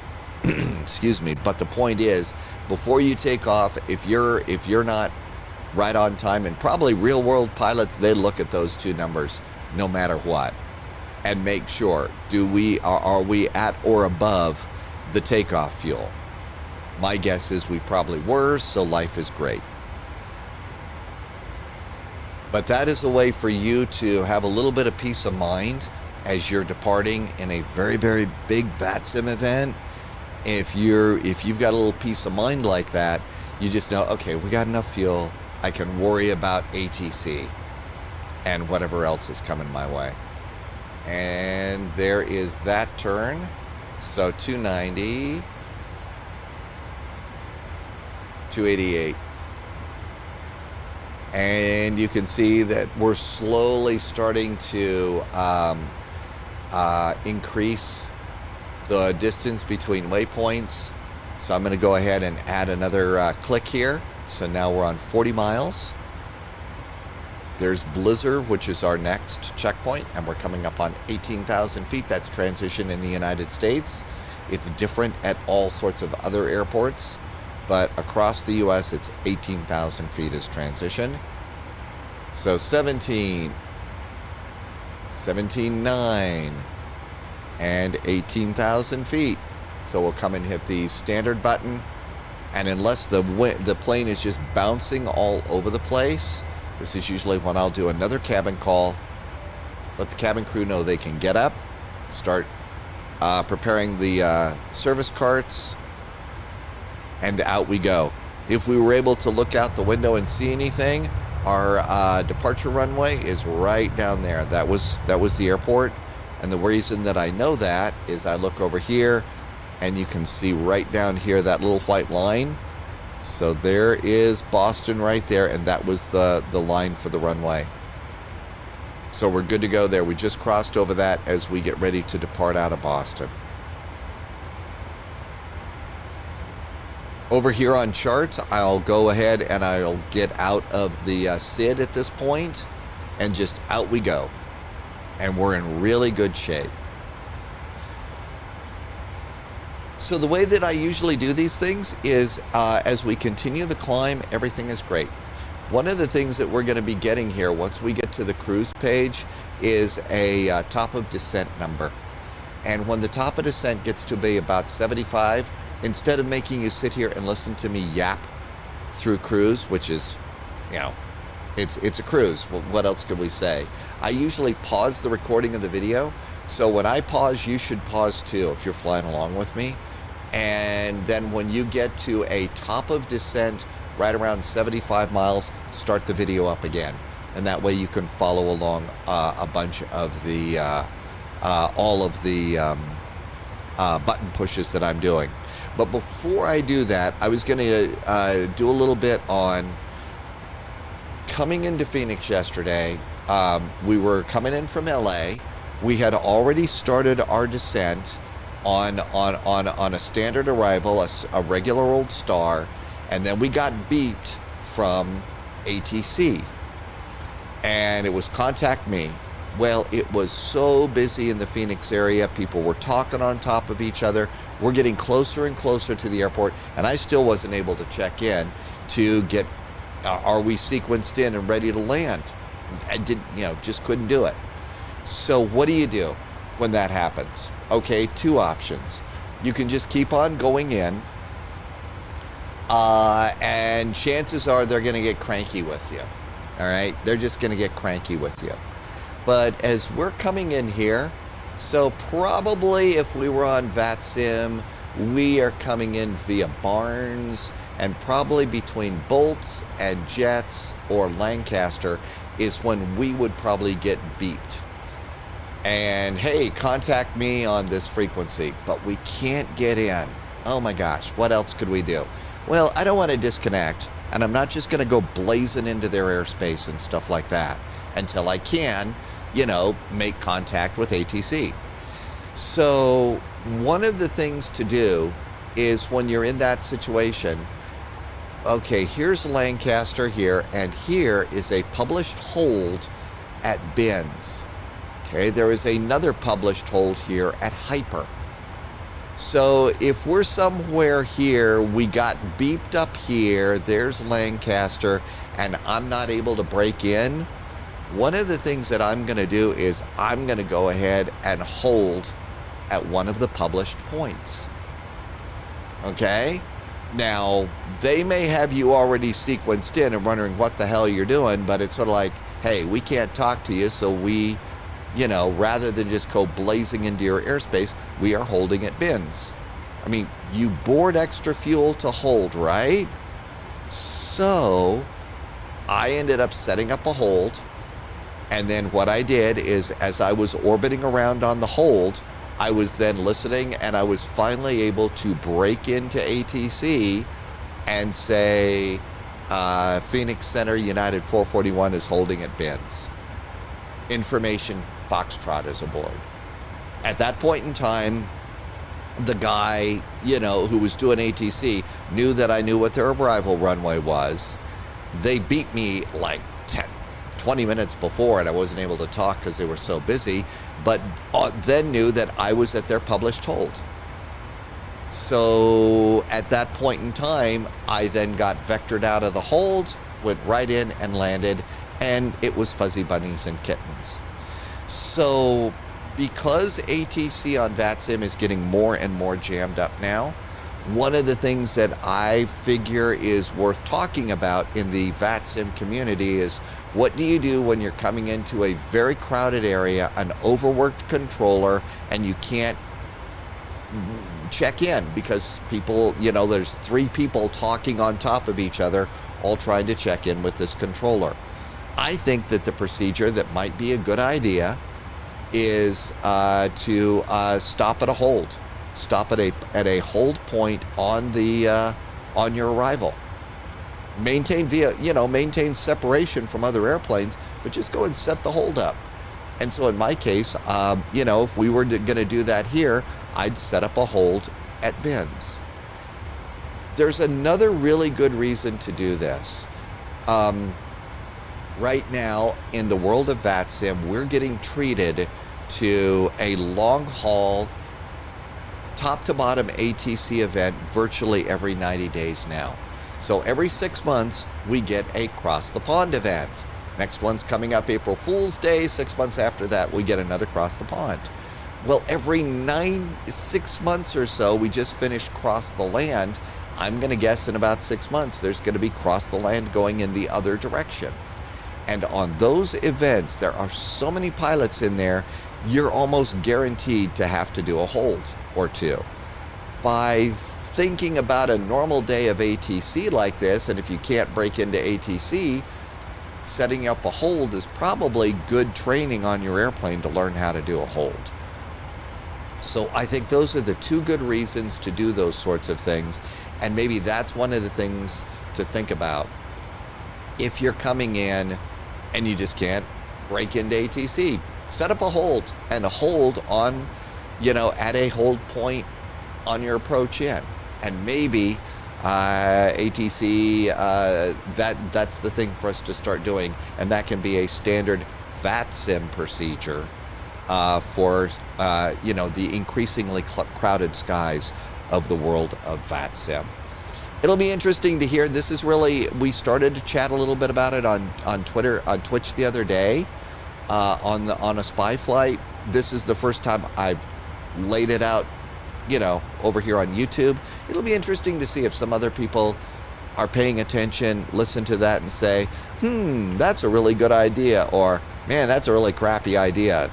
Speaker 1: excuse me, but the point is, before you take off, if you're not right on time, and probably real world pilots, they look at those two numbers no matter what and make sure, are we at or above the takeoff fuel? My guess is we probably were, so life is great. But that is a way for you to have a little bit of peace of mind as you're departing in a very, very big VATSIM event. If you've got a little peace of mind like that, you just know, okay, we got enough fuel. I can worry about ATC and whatever else is coming my way. And there is that turn. So 290, 288. And you can see that we're slowly starting to increase the distance between waypoints. So I'm going to go ahead and add another click here. So now we're on 40 miles. There's Blizzard, which is our next checkpoint, and we're coming up on 18,000 feet. That's transition in the United States. It's different at all sorts of other airports, but across the U.S., it's 18,000 feet is transition. So 17, 17.9, and 18,000 feet. So we'll come and hit the standard button, and unless the plane is just bouncing all over the place, this is usually when I'll do another cabin call, let the cabin crew know they can get up, start preparing the service carts, and out we go. If we were able to look out the window and see anything, our departure runway is right down there. That was the airport, and the reason that I know that is I look over here, and you can see right down here that little white line. So there is Boston right there, and that was the line for the runway. So we're good to go there. We just crossed over that as we get ready to depart out of Boston. Over here on charts, I'll go ahead and I'll get out of the SID at this point, and just out we go. And we're in really good shape. So the way that I usually do these things is as we continue the climb, everything is great. One of the things that we're going to be getting here once we get to the cruise page is a top of descent number. And when the top of descent gets to be about 75, instead of making you sit here and listen to me yap through cruise, which is, you know, it's a cruise. Well, what else could we say? I usually pause the recording of the video. So when I pause, you should pause too if you're flying along with me. And then when you get to a top of descent right around 75 miles, start the video up again. And that way you can follow along a bunch of the, all of the button pushes that I'm doing. But before I do that, I was going to do a little bit on coming into Phoenix yesterday. We were coming in from LA. We had already started our descent on a standard arrival, a regular old star, and then we got beeped from ATC, and it was contact me. Well, it was so busy in the Phoenix area. People were talking on top of each other. We're getting closer and closer to the airport, and I still wasn't able to check in to get, are we sequenced in and ready to land? I didn't, just couldn't do it. So what do you do when that happens? Okay, two options. You can just keep on going in, and chances are they're going to get cranky with you. All right, they're just going to get cranky with you. But as we're coming in here, so probably if we were on VATSIM, we are coming in via Barnes, and probably between Bolts and Jets or Lancaster is when we would probably get beeped. And hey, contact me on this frequency, but we can't get in. Oh my gosh, what else could we do? Well, I don't want to disconnect, and I'm not just going to go blazing into their airspace and stuff like that until I can, make contact with ATC. So one of the things to do is when you're in that situation, okay, here's Lancaster here, and here is a published hold at Benz. Okay, there is another published hold here at Hyper. So if we're somewhere here, we got beeped up here, there's Lancaster, and I'm not able to break in, one of the things that I'm going to do is I'm going to go ahead and hold at one of the published points. Okay? Now, they may have you already sequenced in and wondering what the hell you're doing, but it's sort of like, hey, we can't talk to you, so we, rather than just go blazing into your airspace, we are holding at bins. I mean, you board extra fuel to hold, right? So, I ended up setting up a hold, and then what I did is, as I was orbiting around on the hold, I was then listening, and I was finally able to break into ATC and say, Phoenix Center United 441 is holding at bins. Information, Foxtrot is aboard. At that point in time, the guy, who was doing ATC knew that I knew what their arrival runway was. They beat me like 20 minutes before, and I wasn't able to talk because they were so busy, but then knew that I was at their published hold. So at that point in time, I then got vectored out of the hold, went right in and landed, and it was fuzzy bunnies and kittens. So because ATC on VATSIM is getting more and more jammed up now, one of the things that I figure is worth talking about in the VATSIM community is, what do you do when you're coming into a very crowded area, an overworked controller, and you can't check in because people, there's 3 people talking on top of each other, all trying to check in with this controller. I think that the procedure that might be a good idea is to stop at a hold. Stop at a hold point on your arrival. Maintain separation from other airplanes, but just go and set the hold up. And so in my case, if we were going to do that here, I'd set up a hold at bins. There's another really good reason to do this. Right now, in the world of VATSIM, we're getting treated to a long-haul, top-to-bottom ATC event virtually every 90 days now. So every 6 months, we get a cross-the-pond event. Next one's coming up April Fool's Day. 6 months after that, we get another cross-the-pond. Well, every 6 months or so, we just finished cross-the-land. I'm going to guess in about 6 months, there's going to be cross-the-land going in the other direction. And on those events, there are so many pilots in there, you're almost guaranteed to have to do a hold or two. By thinking about a normal day of ATC like this, and if you can't break into ATC, setting up a hold is probably good training on your airplane to learn how to do a hold. So I think those are the 2 good reasons to do those sorts of things, and maybe that's one of the things to think about. If you're coming in and you just can't break into ATC, set up a hold, and a hold on, at a hold point on your approach in. And maybe ATC, that's the thing for us to start doing, and that can be a standard VATSIM procedure for, the increasingly crowded skies of the world of VATSIM. It'll be interesting to hear. This is really, we started to chat a little bit about it on Twitter, on Twitch the other day, on a spy flight. This is the first time I've laid it out, over here on YouTube. It'll be interesting to see if some other people are paying attention, listen to that and say, that's a really good idea, or, man, that's a really crappy idea.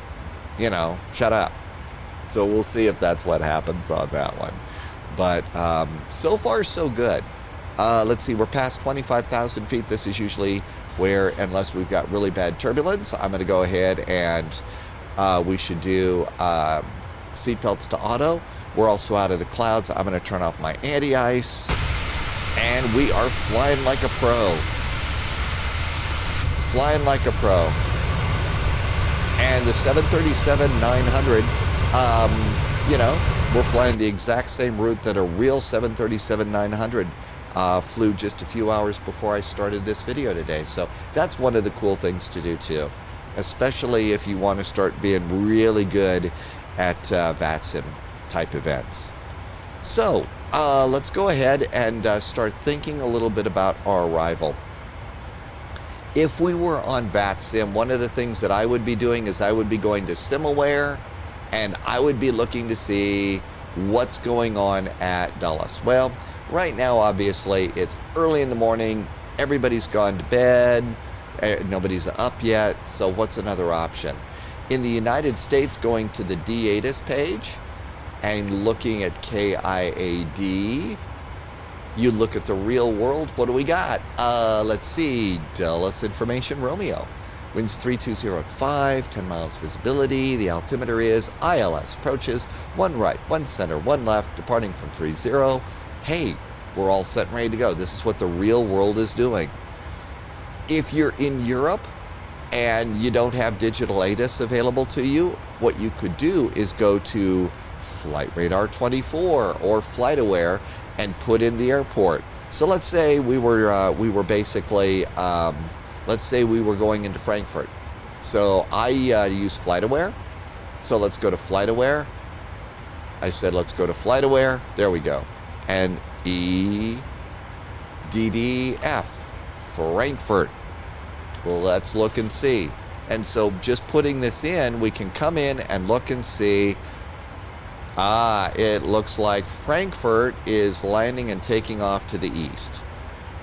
Speaker 1: Shut up. So we'll see if that's what happens on that one. But so far, so good. Let's see, we're past 25,000 feet. This is usually where, unless we've got really bad turbulence, I'm going to go ahead and we should do seatbelts to auto. We're also out of the clouds. I'm going to turn off my anti-ice. And we are flying like a pro. Flying like a pro. And the 737-900, we're flying the exact same route that a real 737-900 flew just a few hours before I started this video today. So that's one of the cool things to do too, especially if you want to start being really good at VATSIM type events. So let's go ahead and start thinking a little bit about our arrival. If we were on VATSIM, one of the things that I would be doing is I would be going to SimAware, and I would be looking to see what's going on at Dulles. Well, right now, obviously, it's early in the morning. Everybody's gone to bed. Nobody's up yet. So what's another option? In the United States, going to the DIST page and looking at KIAD, you look at the real world. What do we got? Let's see. Dulles Information Romeo. Winds 320 at 5, 10 miles visibility. The altimeter is ILS. Approaches 1 right, 1 center, 1 left, departing from 30. Hey, we're all set and ready to go. This is what the real world is doing. If you're in Europe, and you don't have digital ATIS available to you, what you could do is go to Flight Radar 24 or FlightAware and put in the airport. So let's say we were basically, let's say we were going into Frankfurt. So I use FlightAware. So let's go to FlightAware. I said let's go to FlightAware. There we go. And EDDF, Frankfurt. Well, let's look and see. And so just putting this in, we can come in and look and see. It looks like Frankfurt is landing and taking off to the east.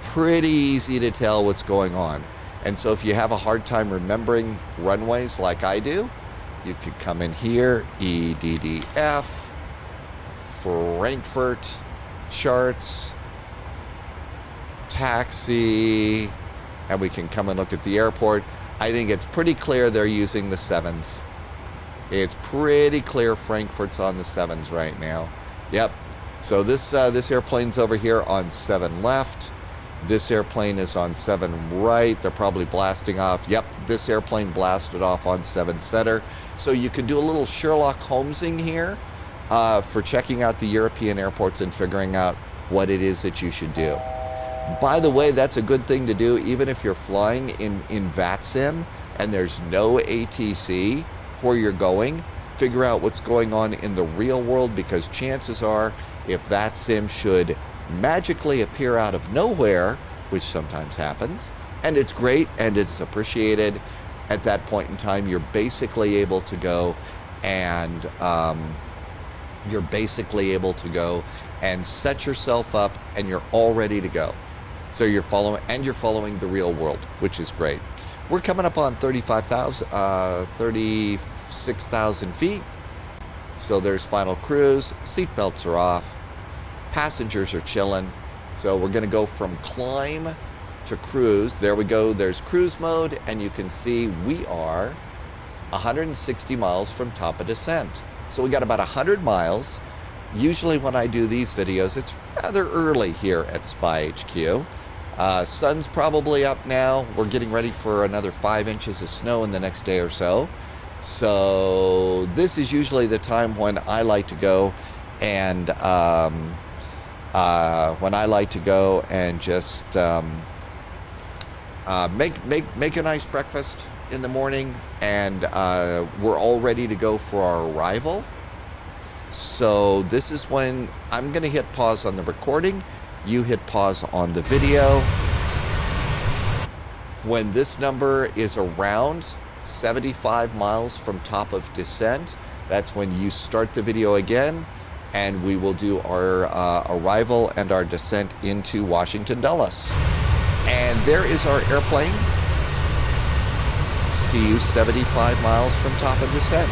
Speaker 1: Pretty easy to tell what's going on. And so if you have a hard time remembering runways like I do, you could come in here, EDDF, Frankfurt, charts, taxi, and we can come and look at the airport. I think it's pretty clear they're using the 7s. It's pretty clear Frankfurt's on the 7s right now. Yep. So this airplane's over here on 7 left. This airplane is on 7 right. They're probably blasting off. Yep, this airplane blasted off on 7 center. So you can do a little Sherlock Holmesing here for checking out the European airports and figuring out what it is that you should do. By the way, that's a good thing to do even if you're flying in VATSIM and there's no ATC where you're going. Figure out what's going on in the real world, because chances are if VATSIM should magically appear out of nowhere, which sometimes happens, and it's great and it's appreciated, at that point in time you're basically able to go and set yourself up and you're all ready to go. So you're following the real world, which is great. We're coming up on 36,000 feet. So there's final cruise, seatbelts are off, passengers are chilling. So we're gonna go from climb to cruise. There we go, there's cruise mode, and you can see we are 160 miles from top of descent. So we got about 100 miles. Usually when I do these videos, it's rather early here at Spy HQ. Sun's probably up now. We're getting ready for another 5 inches of snow in the next day or so. So this is usually the time when I like to go and just make a nice breakfast in the morning, and we're all ready to go for our arrival. So this is when I'm going to hit pause on the recording. You hit pause on the video. When this number is around 75 miles from top of descent, that's when you start the video again, and we will do our arrival and our descent into Washington, Dulles. And there is our airplane. See you 75 miles from top of descent.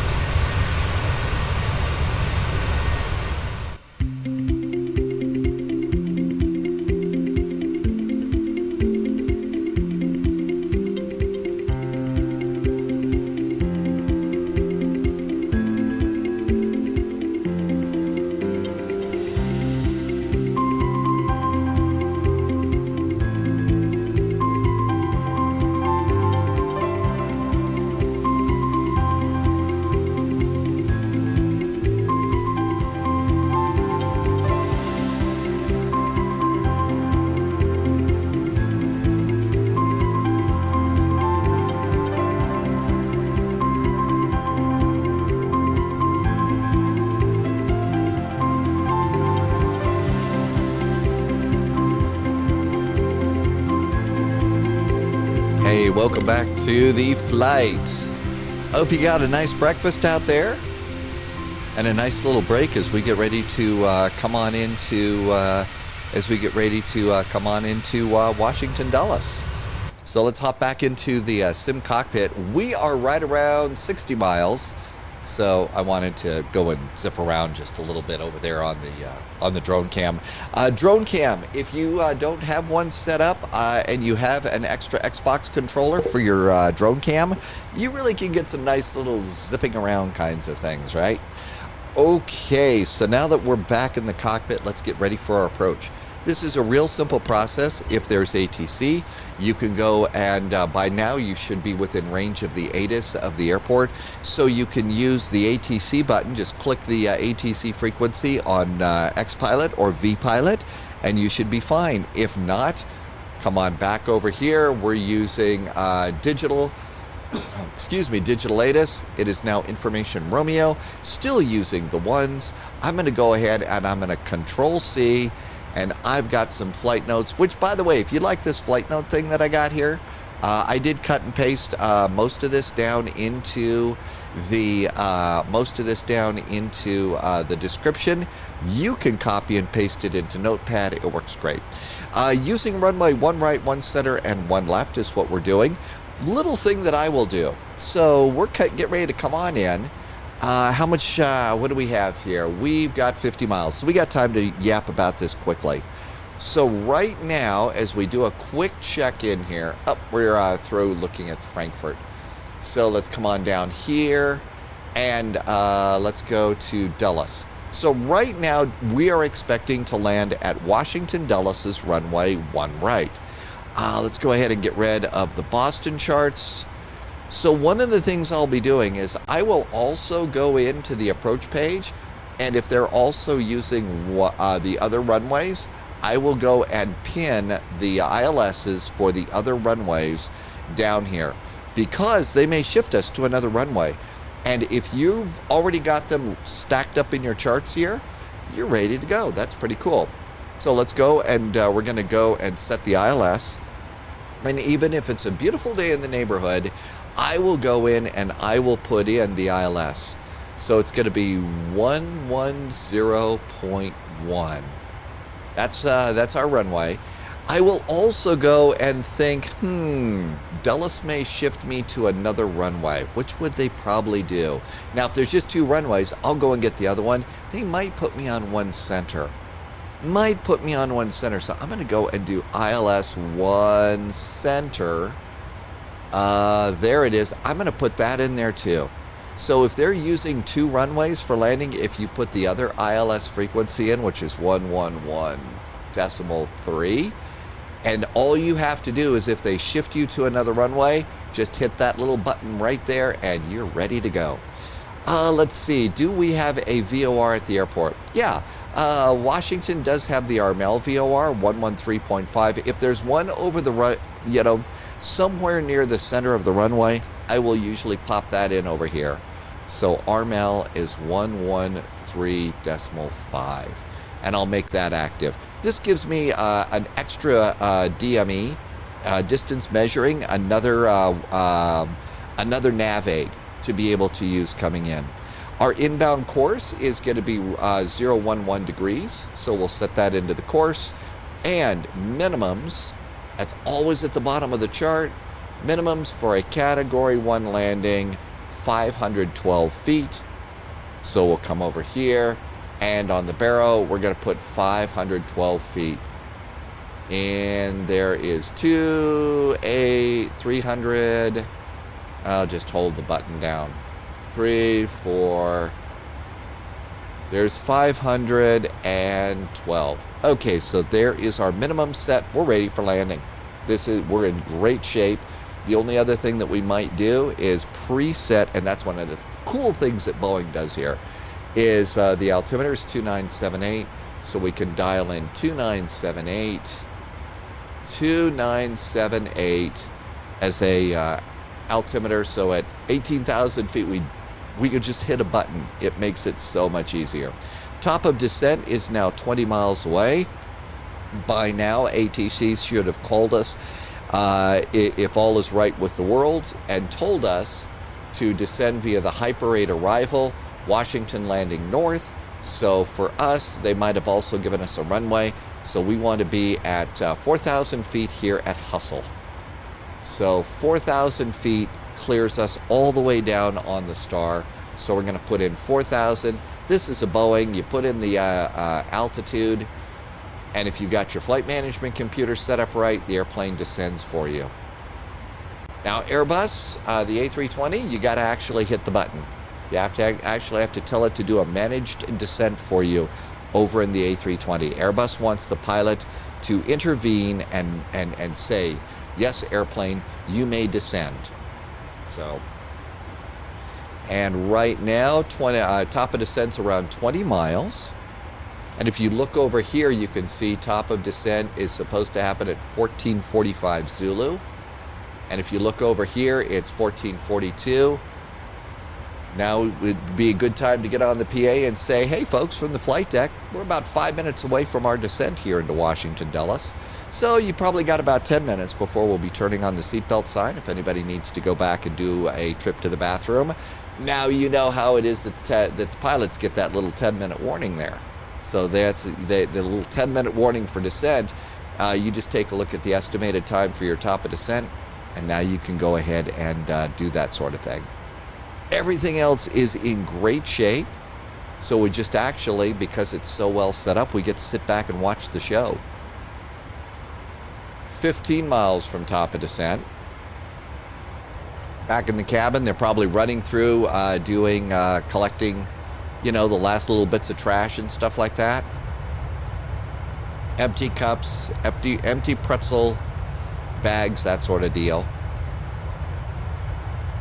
Speaker 1: Hey, welcome back to the flight. Hope you got a nice breakfast out there and a nice little break as we get ready to come on into Washington, Dulles. So let's hop back into the sim cockpit. We are right around 60 miles. So I wanted to go and zip around just a little bit over there on the drone cam. Drone cam, if you don't have one set up and you have an extra Xbox controller for your drone cam, you really can get some nice little zipping around kinds of things, right? Okay, so now that we're back in the cockpit, let's get ready for our approach. This is a real simple process. If there's ATC, you can go and by now you should be within range of the ATIS of the airport. So you can use the ATC button, just click the ATC frequency on XPilot or VPilot, and you should be fine. If not, come on back over here. We're using digital digital ATIS. It is now Information Romeo, still using the ones. I'm going to go ahead and I'm going to Control C. And I've got some flight notes, which, by the way, if you like this flight note thing that I got here, I did cut and paste most of this down into the description. You can copy and paste it into NotePad. It works great. Using runway 1 right, 1 center, and 1 left is what we're doing. Little thing that I will do. So we're getting ready to come on in. How much, what do we have here? We've got 50 miles, so we got time to yap about this quickly. So right now, as we do a quick check-in here, we're through looking at Frankfurt. So let's come on down here, and let's go to Dulles. So right now, we are expecting to land at Washington Dulles' runway 1 right. Let's go ahead and get rid of the Boston charts. So one of the things I'll be doing is I will also go into the approach page, and if they're also using the other runways, I will go and pin the ILSs for the other runways down here, because they may shift us to another runway. And if you've already got them stacked up in your charts here, you're ready to go. That's pretty cool. So let's go, and we're going to go and set the ILS. And even if it's a beautiful day in the neighborhood, I will go in and I will put in the ILS. So it's going to be 110.1. That's our runway. I will also go and think, Dulles may shift me to another runway. Which would they probably do? Now, if there's just 2 runways, I'll go and get the other one. They might put me on 1 center. So I'm going to go and do ILS 1 center. There it is. I'm going to put that in there too. So if they're using 2 runways for landing, if you put the other ILS frequency in, which is 111.3, and all you have to do is if they shift you to another runway, just hit that little button right there and you're ready to go. Let's see. Do we have a VOR at the airport? Yeah. Washington does have the Armel VOR, 113.5. If there's one over the right, somewhere near the center of the runway, I will usually pop that in over here. So Armel is 113.5, and I'll make that active. This gives me an extra DME, distance measuring, another nav aid to be able to use coming in. Our inbound course is going to be 011 degrees, so we'll set that into the course. And minimums, that's always at the bottom of the chart. Minimums for a Category 1 landing, 512 feet. So we'll come over here, and on the barrow, we're going to put 512 feet. And there is 300. I'll just hold the button down. 3, 4. There's 512. Okay, so there is our minimum set. We're ready for landing. We're in great shape. The only other thing that we might do is preset, and that's one of the cool things that Boeing does here, is the altimeter is 2978, so we can dial in 2978 as a altimeter. So at 18,000 feet, we could just hit a button. It makes it so much easier. Top of descent is now 20 miles away. By now, ATC should have called us if all is right with the world and told us to descend via the Hyper 8 arrival, Washington landing north. So for us, they might have also given us a runway. So we want to be at 4,000 feet here at Hustle. So 4,000 feet clears us all the way down on the star. So we're going to put in 4,000. This is a Boeing. You put in the altitude, and if you've got your flight management computer set up right, the airplane descends for you. Now Airbus, the A320, you got to actually hit the button. You have to actually tell it to do a managed descent for you. over in the A320. Airbus wants the pilot to intervene and say, yes, airplane, you may descend. So, and right now, top of descent's around 20 miles. And if you look over here, you can see top of descent is supposed to happen at 14:45 Zulu. And if you look over here, it's 14:42. Now would be a good time to get on the PA and say, hey folks, from the flight deck, we're about 5 minutes away from our descent here into Washington, Dulles. So you probably got about 10 minutes before we'll be turning on the seatbelt sign if anybody needs to go back and do a trip to the bathroom. Now you know how it is that the pilots get that little 10-minute warning there. So that's the little 10-minute warning for descent. You just take a look at the estimated time for your top of descent, and now you can go ahead and do that sort of thing. Everything else is in great shape. So we just actually, because it's so well set up, we get to sit back and watch the show. 15 miles from top of descent. Back in the cabin, they're probably running through, collecting, the last little bits of trash and stuff like that. Empty cups, empty pretzel bags, that sort of deal.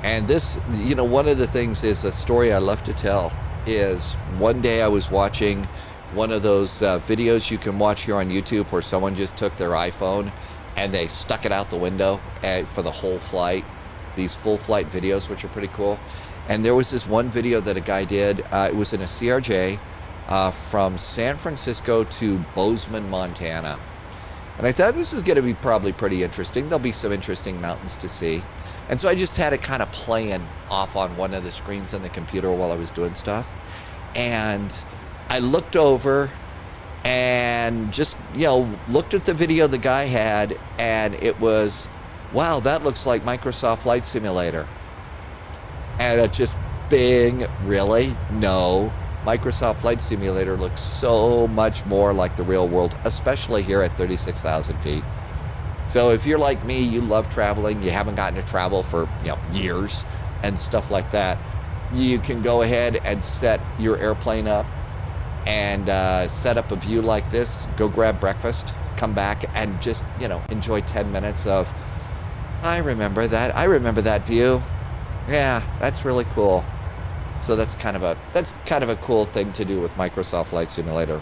Speaker 1: And this, one of the things is a story I love to tell is one day I was watching one of those videos you can watch here on YouTube where someone just took their iPhone and they stuck it out the window for the whole flight. These full flight videos, which are pretty cool. And there was this one video that a guy did. It was in a CRJ from San Francisco to Bozeman, Montana. And I thought this is going to be probably pretty interesting. There'll be some interesting mountains to see. And so I just had it kind of playing off on one of the screens on the computer while I was doing stuff. And I looked over and just, looked at the video the guy had, and it was, wow, that looks like Microsoft Flight Simulator. And it just, bing, really? No. Microsoft Flight Simulator looks so much more like the real world, especially here at 36,000 feet. So if you're like me, you love traveling, you haven't gotten to travel for years and stuff like that, you can go ahead and set your airplane up and set up a view like this, go grab breakfast, come back and just, enjoy 10 minutes of, I remember that view. Yeah, that's really cool. So that's kind of a cool thing to do with Microsoft Flight Simulator.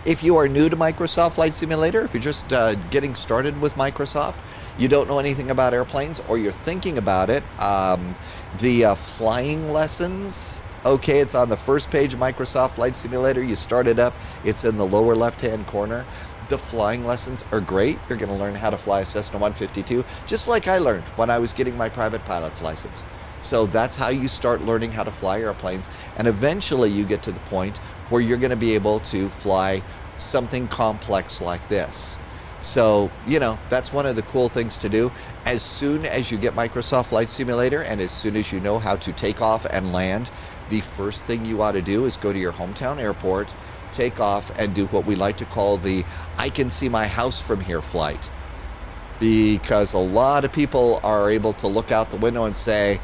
Speaker 1: If you are new to Microsoft Flight Simulator, if you're just getting started with Microsoft, you don't know anything about airplanes, or you're thinking about it, the flying lessons, okay, it's on the first page of Microsoft Flight Simulator. You start it up, it's in the lower left-hand corner. The flying lessons are great. You're going to learn how to fly a Cessna 152, just like I learned when I was getting my private pilot's license. So that's how you start learning how to fly airplanes, and eventually you get to the point where you're going to be able to fly something complex like this. So, that's one of the cool things to do. As soon as you get Microsoft Flight Simulator, and as soon as you know how to take off and land, the first thing you ought to do is go to your hometown airport, take off, and do what we like to call the I can see my house from here flight. Because a lot of people are able to look out the window and say,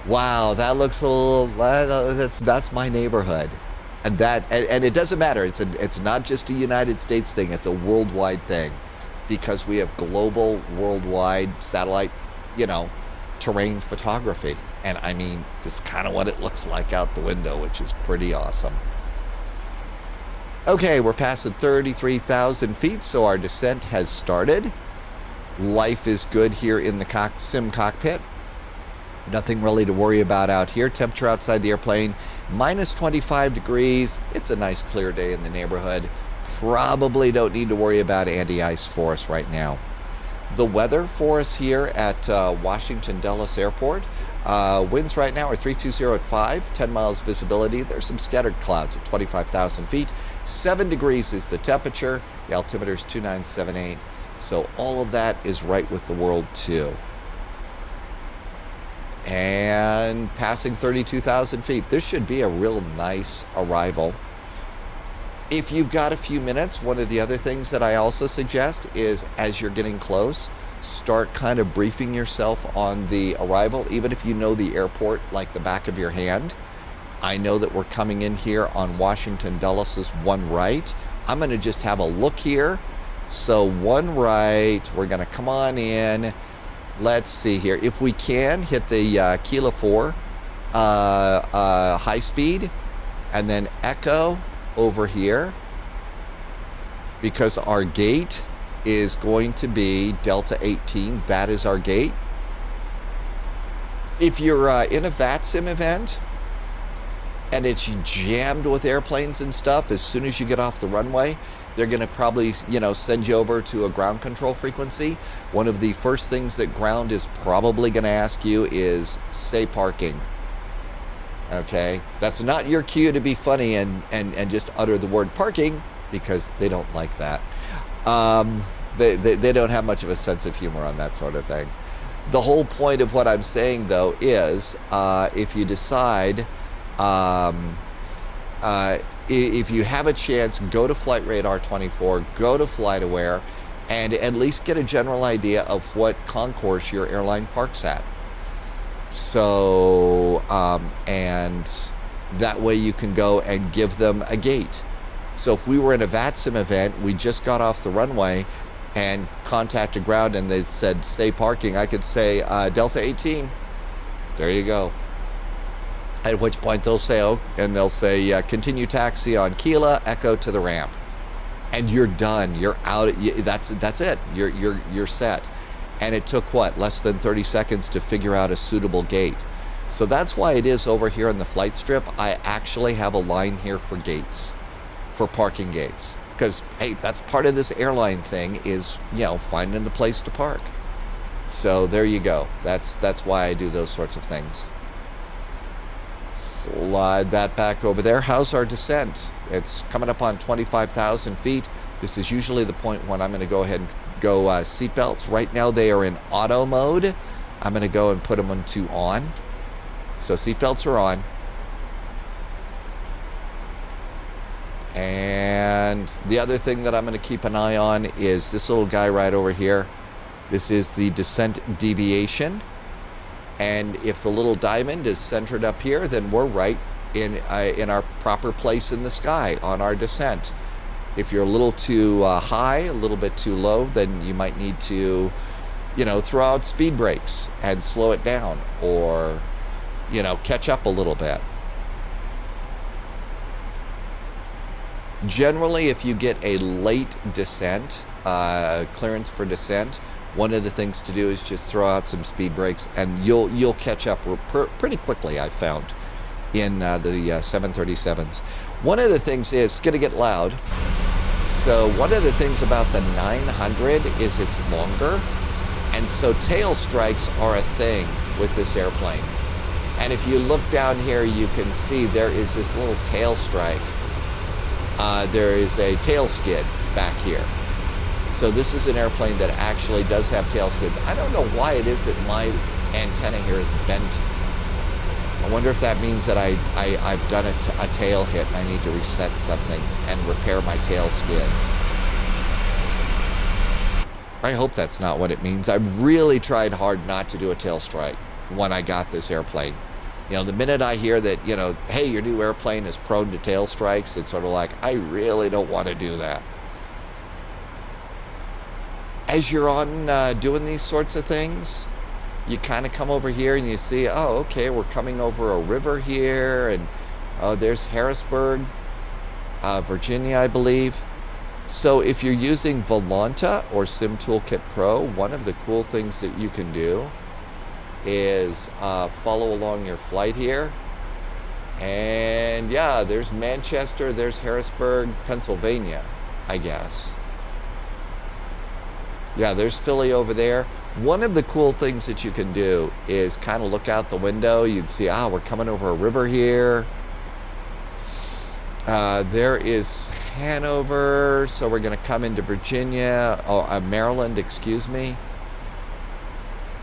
Speaker 1: wow, that looks a little, that's my neighborhood. And it doesn't matter. It's not just a United States thing. It's a worldwide thing, because we have global, worldwide satellite, terrain photography. And I mean, this is kind of what it looks like out the window, which is pretty awesome. Okay, we're past the 33,000 feet, so our descent has started. Life is good here in the sim cockpit. Nothing really to worry about out here. Temperature outside the airplane, minus 25 degrees. It's a nice clear day in the neighborhood. Probably don't need to worry about anti-ice for us right now. The weather for us here at Washington Dulles Airport. Winds right now are 320 at 5, 10 miles visibility. There's some scattered clouds at 25,000 feet. 7 degrees is the temperature. The altimeter is 2978. So all of that is right with the world too. And passing 32,000 feet. This should be a real nice arrival. If you've got a few minutes, one of the other things that I also suggest is, as you're getting close, start kind of briefing yourself on the arrival, even if you know the airport like the back of your hand. I know that we're coming in here on Washington Dulles' one right. I'm going to just have a look here. So one right, we're going to come on in. Let's see here. If we can, hit the Kilo 4 high speed, and then echo over here, because our gate is going to be Delta 18. That is our gate. If you're in a VATSIM event and it's jammed with airplanes and stuff, as soon as you get off the runway, they're going to probably, send you over to a ground control frequency. One of the first things that ground is probably going to ask you is, say parking. Okay? That's not your cue to be funny and just utter the word parking, because they don't like that. They don't have much of a sense of humor on that sort of thing. The whole point of what I'm saying, though, is if you decide, if you have a chance, go to Flight Radar 24, go to FlightAware, and at least get a general idea of what concourse your airline parks at. So, and that way you can go and give them a gate. So if we were in a VATSIM event, we just got off the runway and contacted ground and they said, say parking, I could say Delta 18. There you go. At which point they'll say, oh, and they'll say, continue taxi on Kilo, echo to the ramp. And you're done. You're out. That's it. You're set. And it took, what, less than 30 seconds to figure out a suitable gate. So that's why it is over here in the flight strip, I actually have a line here for gates, for parking gates. Because, hey, that's part of this airline thing is, finding the place to park. So there you go. That's why I do those sorts of things. Slide that back over there. How's our descent? It's coming up on 25,000 feet. This is usually the point when I'm going to go ahead and go seatbelts. Right now they are in auto mode. I'm going to go and put them into on. So seatbelts are on. And the other thing that I'm going to keep an eye on is this little guy right over here. This is the descent deviation. And if the little diamond is centered up here, then we're right in our proper place in the sky on our descent. If you're a little too high, a little bit too low, then you might need to, throw out speed brakes and slow it down, or, catch up a little bit. Generally, if you get a late descent, clearance for descent, one of the things to do is just throw out some speed brakes, and you'll catch up pretty quickly, I've found, in the 737s. One of the things is, it's going to get loud. So one of the things about the 900 is it's longer, and so tail strikes are a thing with this airplane. And if you look down here, you can see there is this little tail strike. There is a tail skid back here. So this is an airplane that actually does have tail skids. I don't know why it is that my antenna here is bent. I wonder if that means that I've done a tail hit and I need to reset something and repair my tail skid. I hope that's not what it means. I've really tried hard not to do a tail strike when I got this airplane. The minute I hear that, hey, your new airplane is prone to tail strikes, it's sort of like, I really don't want to do that. As you're on doing these sorts of things, you kind of come over here and you see, oh, okay, we're coming over a river here, and oh, there's Harrisburg, Virginia, I believe. So if you're using Volanta or Sim Toolkit Pro, one of the cool things that you can do is follow along your flight here. And yeah, there's Manchester, there's Harrisburg, Pennsylvania, I guess. Yeah, there's Philly over there. One of the cool things that you can do is kind of look out the window. You'd see, we're coming over a river here. There is Hanover, so we're going to come into Virginia, Maryland, excuse me.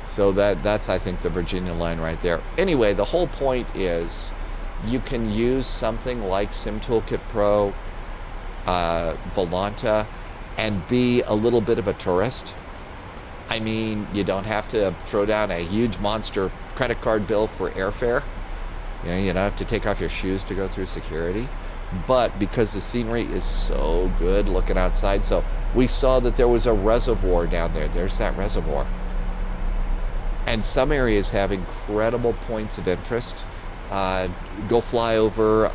Speaker 1: So that's, I think, the Virginia line right there. Anyway, the whole point is you can use something like Sim Toolkit Pro, Volanta, and be a little bit of a tourist. I mean, you don't have to throw down a huge monster credit card bill for airfare. You know, you don't have to take off your shoes to go through security. But because the scenery is so good looking outside, so we saw that there was a reservoir down there. There's that reservoir. And some areas have incredible points of interest. Go fly over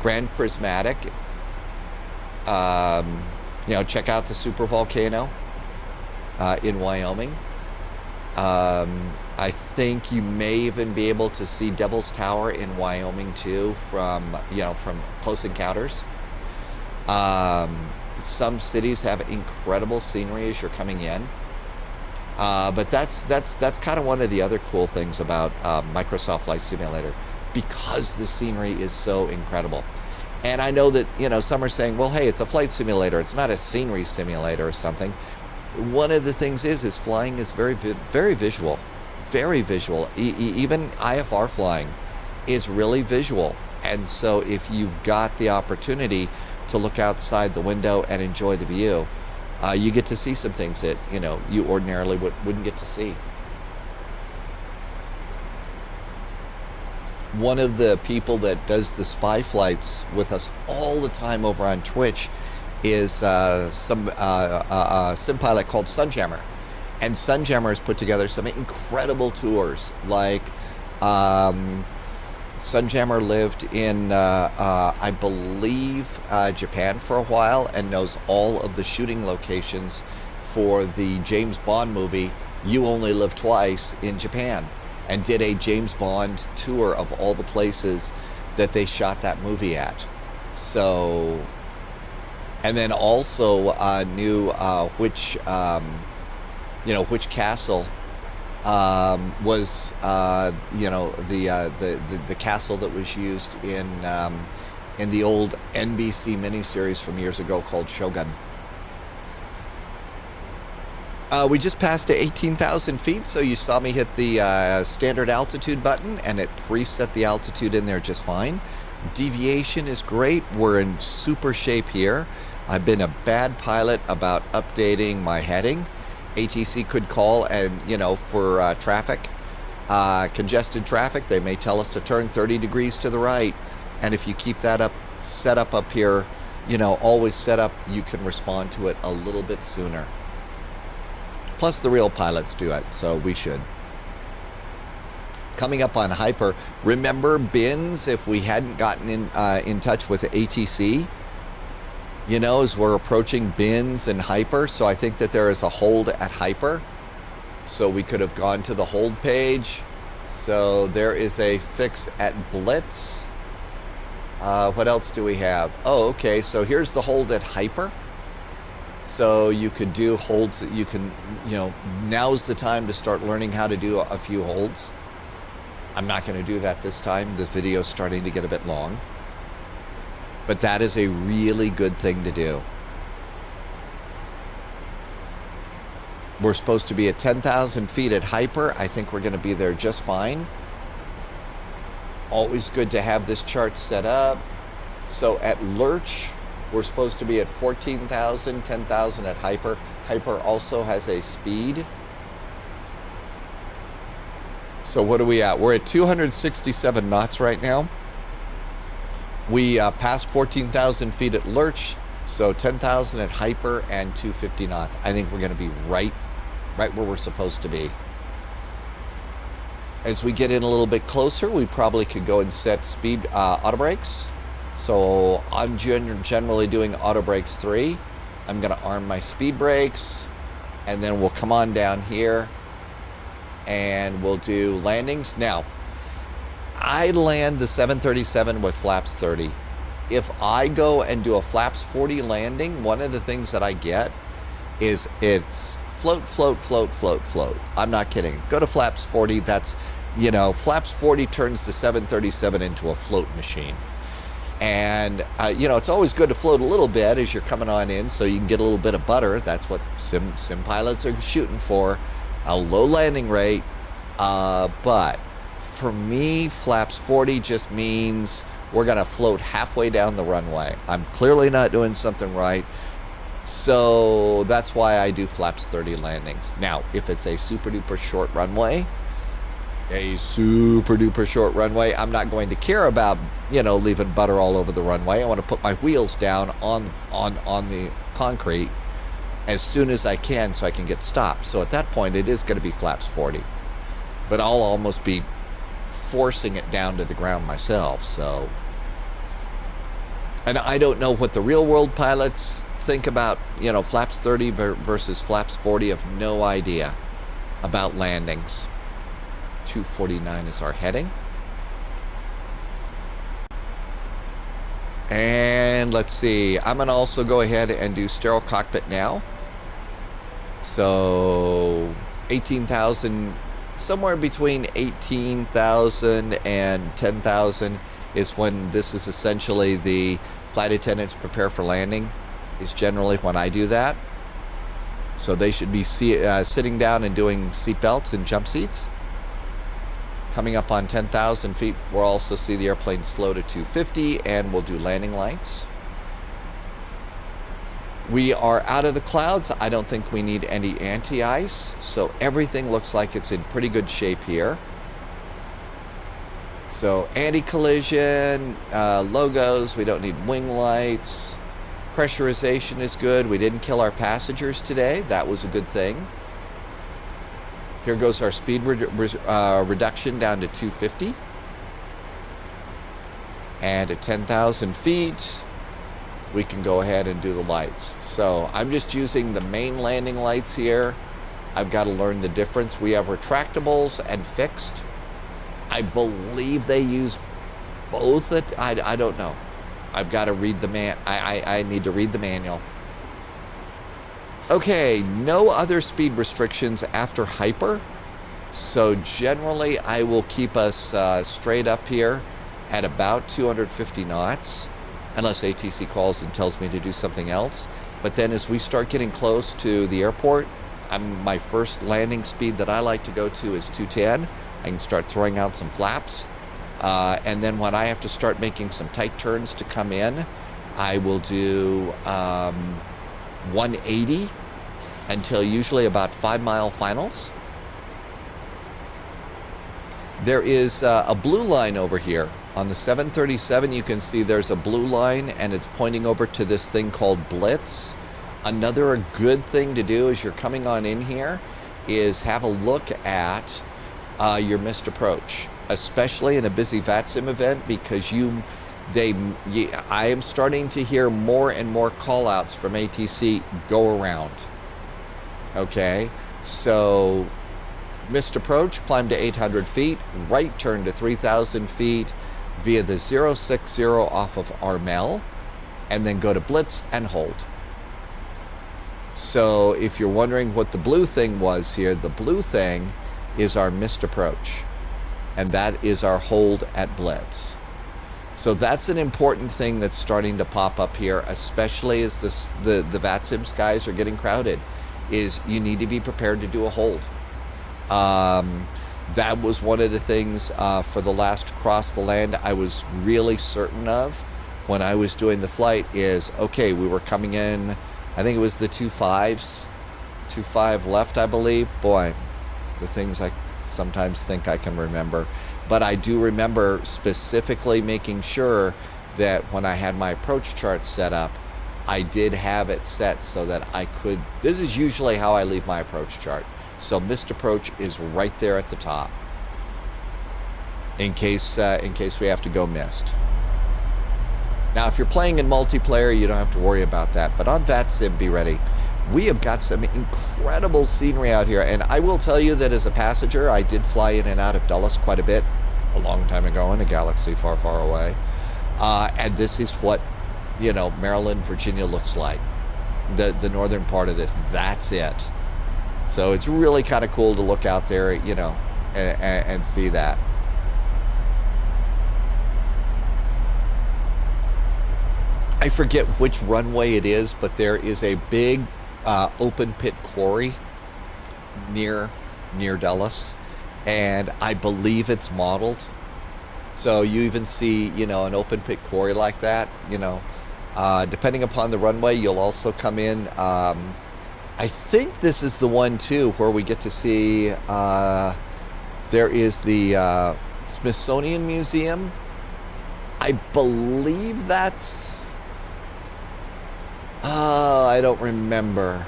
Speaker 1: Grand Prismatic. You know, check out the super volcano in Wyoming. I think you may even be able to see Devil's Tower in Wyoming too from, you know, from Close Encounters. Some cities have incredible scenery as you're coming in. But that's kind of one of the other cool things about Microsoft Flight Simulator, because the scenery is so incredible. And I know that, you know, some are saying, well, hey, it's a flight simulator. It's not a scenery simulator or something. One of the things is flying is very visual, very visual. Even IFR flying is really visual. And so if you've got the opportunity to look outside the window and enjoy the view, you get to see some things that, you know, you ordinarily wouldn't get to see. One of the people that does the spy flights with us all the time over on Twitch is some sim pilot called Sunjammer. And Sunjammer has put together some incredible tours. Like Sunjammer lived in, I believe, Japan for a while, and knows all of the shooting locations for the James Bond movie, You Only Live Twice, in Japan, and did a James Bond tour of all the places that they shot that movie at. So, and then also knew which, you know, which castle was, you know, the castle that was used in the old NBC miniseries from years ago called Shogun. We just passed to 18,000 feet, so you saw me hit the standard altitude button, and it preset the altitude in there just fine. Deviation is great. We're in super shape here. I've been a bad pilot about updating my heading. ATC could call and, you know, for traffic, congested traffic, they may tell us to turn 30 degrees to the right. And if you keep that set up here, you know, always set up, you can respond to it a little bit sooner. Plus the real pilots do it, so we should. Coming up on Hyper, remember bins, if we hadn't gotten in touch with ATC, you know, as we're approaching bins and Hyper, so I think that there is a hold at Hyper. So we could have gone to the hold page. So there is a fix at Blitz. What else do we have? Oh, okay, so here's the hold at Hyper. So you could do holds, you can, you know, now's the time to start learning how to do a few holds. I'm not going to do that this time. The video's starting to get a bit long. But that is a really good thing to do. We're supposed to be at 10,000 feet at Hyper. I think we're going to be there just fine. Always good to have this chart set up. So at Lurch, we're supposed to be at 14,000, 10,000 at Hyper. Hyper also has a speed. So what are we at? We're at 267 knots right now. We passed 14,000 feet at Lurch, so 10,000 at Hyper and 250 knots. I think we're going to be right where we're supposed to be. As we get in a little bit closer, we probably could go and set speed auto brakes. So I'm generally doing auto brakes 3. I'm going to arm my speed brakes, and then we'll come on down here and we'll do landings. Now, I land the 737 with flaps 30. If I go and do a flaps 40 landing, one of the things that I get is it's float, float, float, float, float. I'm not kidding. Go to flaps 40. That's, you know, flaps 40 turns the 737 into a float machine. And, you know, it's always good to float a little bit as you're coming on in so you can get a little bit of butter. That's what sim pilots are shooting for, a low landing rate. But for me, flaps 40 just means we're going to float halfway down the runway. I'm clearly not doing something right. So that's why I do flaps 30 landings. Now, if it's a super duper short runway, I'm not going to care about, leaving butter all over the runway. I want to put my wheels down on the concrete as soon as I can so I can get stopped. So at that point, it is going to be flaps 40. But I'll almost be forcing it down to the ground myself. So, and I don't know what the real world pilots think about, flaps 30 versus flaps 40. I have no idea about landings. 249 is our heading. And let's see, I'm going to also go ahead and do sterile cockpit now. So 18,000, somewhere between 18,000 and 10,000 is when this is essentially the flight attendants prepare for landing, is generally when I do that. So they should be sitting down and doing seat belts and jump seats. Coming up on 10,000 feet, we'll also see the airplane slow to 250, and we'll do landing lights. We are out of the clouds. I don't think we need any anti-ice, so everything looks like it's in pretty good shape here. So anti-collision, logos, we don't need wing lights. Pressurization is good. We didn't kill our passengers today. That was a good thing. Here goes our speed reduction down to 250. And at 10,000 feet, we can go ahead and do the lights. So I'm just using the main landing lights here. I've got to learn the difference. We have retractables and fixed. I believe they use both. I don't know. I've got to read the I need to read the manual. Okay, no other speed restrictions after hyper. So generally, I will keep us straight up here at about 250 knots, unless ATC calls and tells me to do something else. But then as we start getting close to the airport, my first landing speed that I like to go to is 210. I can start throwing out some flaps. And then when I have to start making some tight turns to come in, I will do 180 until usually about 5 mile finals. There is a blue line over here. On the 737, you can see there's a blue line, and it's pointing over to this thing called Blitz. Another good thing to do as you're coming on in here is have a look at your missed approach, especially in a busy VATSIM event, because I am starting to hear more and more call-outs from ATC, go around. Okay, so missed approach, climb to 800 feet, right turn to 3,000 feet via the 060 off of Armel, and then go to Blitz and hold. So if you're wondering what the blue thing was here, the blue thing is our missed approach, and that is our hold at Blitz. So that's an important thing that's starting to pop up here, especially as the VATSIM skies are getting crowded, is you need to be prepared to do a hold. That was one of the things for the last cross the land I was really certain of when I was doing the flight is, okay, we were coming in, I think it was the 2.5 left, I believe. Boy, the things I sometimes think I can remember. But I do remember specifically making sure that when I had my approach chart set up, I did have it set so that I could, this is usually how I leave my approach chart. So missed approach is right there at the top in case we have to go missed. Now, if you're playing in multiplayer, you don't have to worry about that. But on VATSIM, be ready. We have got some incredible scenery out here. And I will tell you that as a passenger, I did fly in and out of Dulles quite a bit a long time ago in a galaxy far, far away. And this is what, Maryland, Virginia looks like. The northern part of this, that's it. So it's really kind of cool to look out there, and see that. I forget which runway it is, but there is a big open pit quarry near Dulles, and I believe it's modeled. So you even see, an open pit quarry like that, Depending upon the runway, you'll also come in. I think this is the one, too, where we get to see there is the Smithsonian Museum. I believe that's... I don't remember.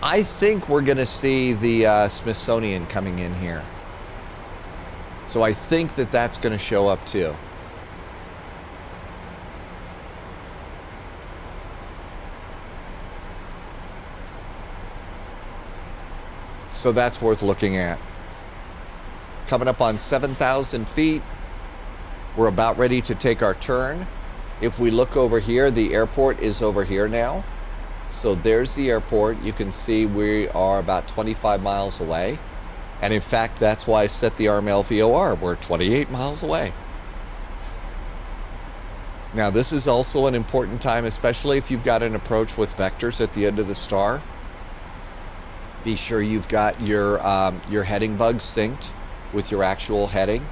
Speaker 1: I think we're going to see the Smithsonian coming in here. So I think that that's going to show up, too. So that's worth looking at. Coming up on 7,000 feet. We're about ready to take our turn. If we look over here, the airport is over here now. So there's the airport. You can see we are about 25 miles away. And in fact, that's why I set the RML VOR. We're 28 miles away. Now, this is also an important time, especially if you've got an approach with vectors at the end of the star. Be sure you've got your heading bugs synced with your actual heading,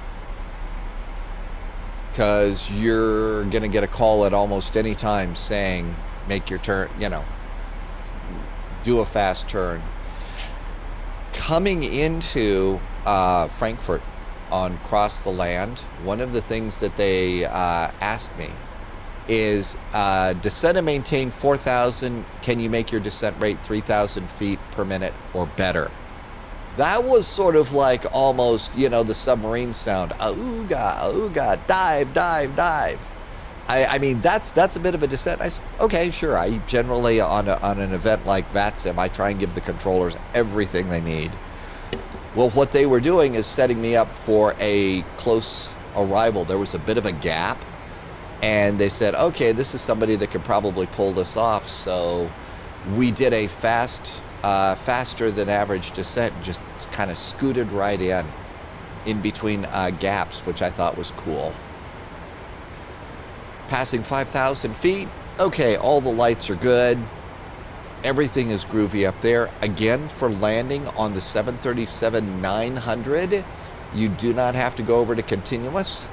Speaker 1: because you're going to get a call at almost any time saying, make your turn, do a fast turn. Coming into Frankfurt on Cross the Land, one of the things that they asked me is descend and maintain 4,000. Can you make your descent rate 3,000 feet per minute or better? That was sort of like almost, the submarine sound. Ooga, ooga, dive, dive, dive. I mean, that's a bit of a descent. I said, okay, sure. I generally, on an event like VATSIM, I try and give the controllers everything they need. Well, what they were doing is setting me up for a close arrival. There was a bit of a gap. And they said, okay, this is somebody that could probably pull this off. So we did a faster than average descent, just kind of scooted right in between gaps, which I thought was cool. Passing 5,000 feet. Okay, all the lights are good. Everything is groovy up there. Again, for landing on the 737-900, you do not have to go over to continuous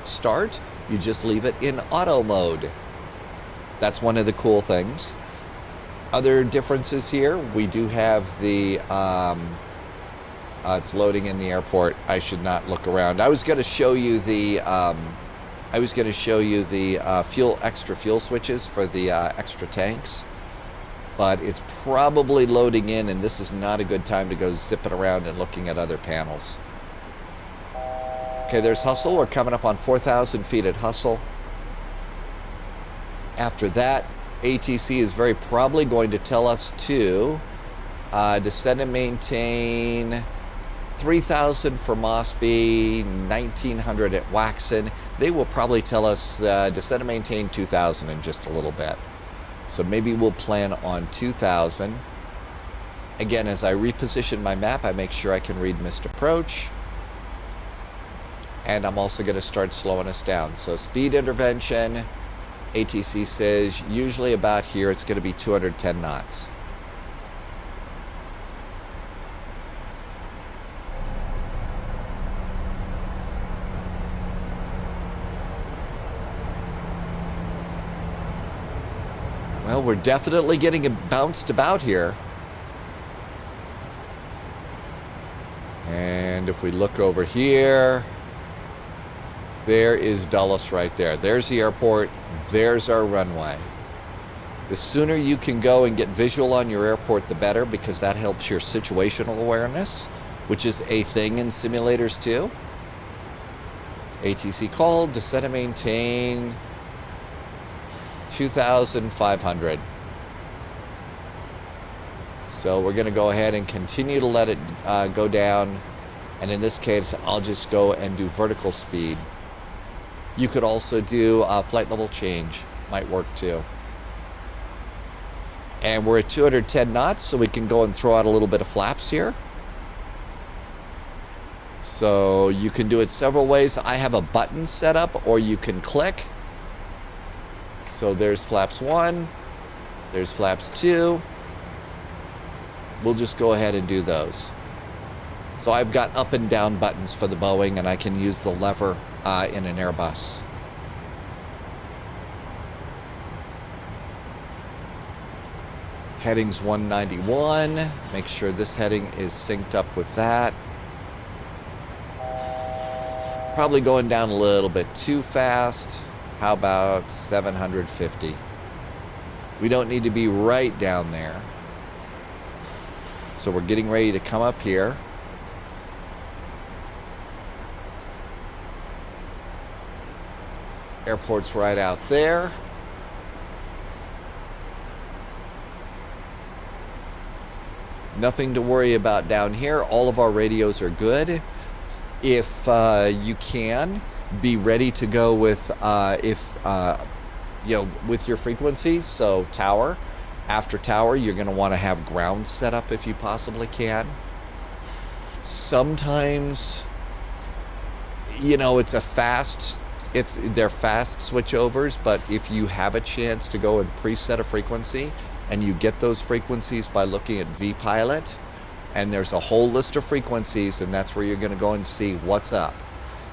Speaker 1: start. You just leave it in auto mode. That's one of the cool things. Other differences here, we do have the, it's loading in the airport. I should not look around. I was going to show you the, extra fuel switches for the extra tanks, but it's probably loading in, and this is not a good time to go zipping around and looking at other panels. Okay, there's Hustle. We're coming up on 4,000 feet at Hustle. After that, ATC is very probably going to tell us to descend and maintain 3,000 for Mossby, 1,900 at Waxon. They will probably tell us descend and maintain 2,000 in just a little bit. So maybe we'll plan on 2,000. Again, as I reposition my map, I make sure I can read missed approach. And I'm also going to start slowing us down. So speed intervention, ATC says usually about here it's going to be 210 knots. Well, we're definitely getting bounced about here. And if we look over here, there is Dulles right there. There's the airport. There's our runway. The sooner you can go and get visual on your airport, the better, because that helps your situational awareness, which is a thing in simulators too. ATC called, descend and maintain 2,500. So we're going to go ahead and continue to let it go down. And in this case, I'll just go and do vertical speed. You could also do flight level change. Might work too. And we're at 210 knots, so we can go and throw out a little bit of flaps here. So you can do it several ways. I have a button set up, or you can click. So there's flaps 1. There's flaps 2. We'll just go ahead and do those. So I've got up and down buttons for the Boeing, and I can use the lever in an Airbus. Heading's 191. Make sure this heading is synced up with that. Probably going down a little bit too fast. How about 750? We don't need to be right down there. So we're getting ready to come up here. Airport's right out there. Nothing to worry about down here. All of our radios are good. If you can, be ready to go with with your frequencies. So tower, after tower, you're going to want to have ground set up if you possibly can. Sometimes, they're fast switchovers, but if you have a chance to go and preset a frequency, and you get those frequencies by looking at vPilot, and there's a whole list of frequencies, and that's where you're going to go and see what's up.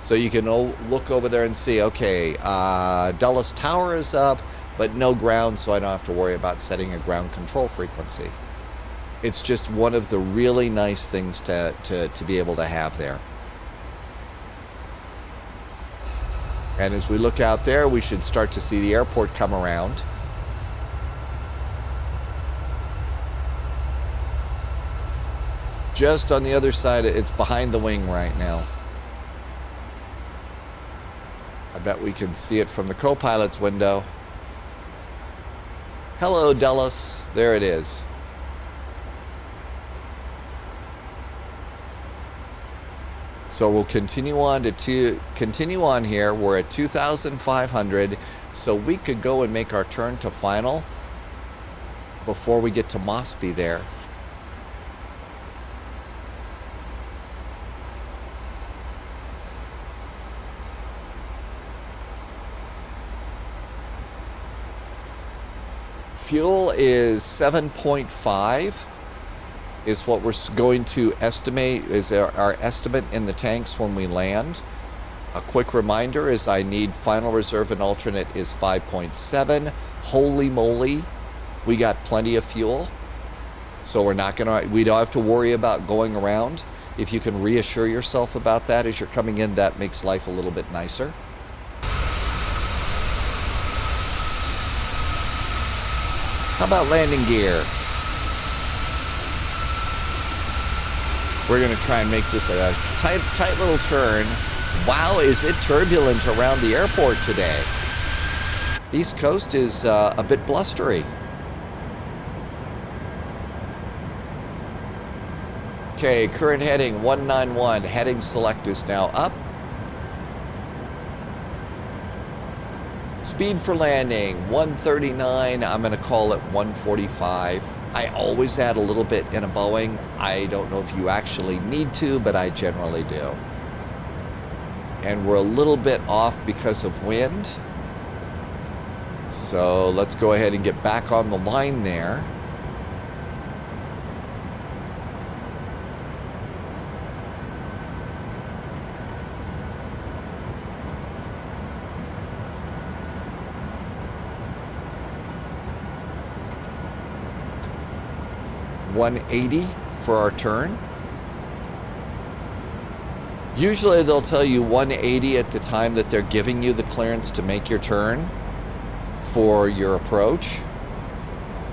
Speaker 1: So you can look over there and see, okay, Dulles Tower is up, but no ground, so I don't have to worry about setting a ground control frequency. It's just one of the really nice things to be able to have there. And as we look out there, we should start to see the airport come around. Just on the other side, it's behind the wing right now. I bet we can see it from the co-pilot's window. Hello, Dulles. There it is. So we'll continue on here. We're at 2,500, so we could go and make our turn to final before we get to Mosby there. Fuel is 7.5 is what we're going to estimate, is our estimate in the tanks when we land. A quick reminder is I need final reserve and alternate is 5.7. Holy moly, we got plenty of fuel. So we don't have to worry about going around. If you can reassure yourself about that as you're coming in, that makes life a little bit nicer. How about landing gear? We're going to try and make this a tight little turn. Wow, is it turbulent around the airport today? East Coast is a bit blustery. Okay, current heading 191. Heading select is now up. Speed for landing, 139. I'm going to call it 145. I always add a little bit in a Boeing. I don't know if you actually need to, but I generally do. And we're a little bit off because of wind. So let's go ahead and get back on the line there. $180 for our turn. Usually they'll tell you 180 at the time that they're giving you the clearance to make your turn for your approach,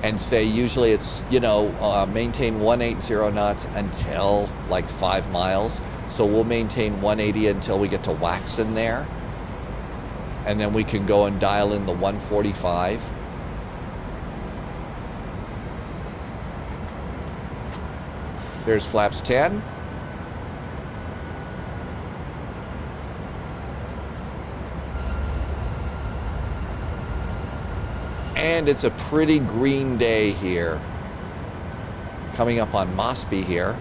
Speaker 1: and say usually it's maintain 180 knots until like 5 miles. So we'll maintain 180 until we get to Waxon there, and then we can go and dial in the 145. There's flaps 10. And it's a pretty green day here. Coming up on Mosby here.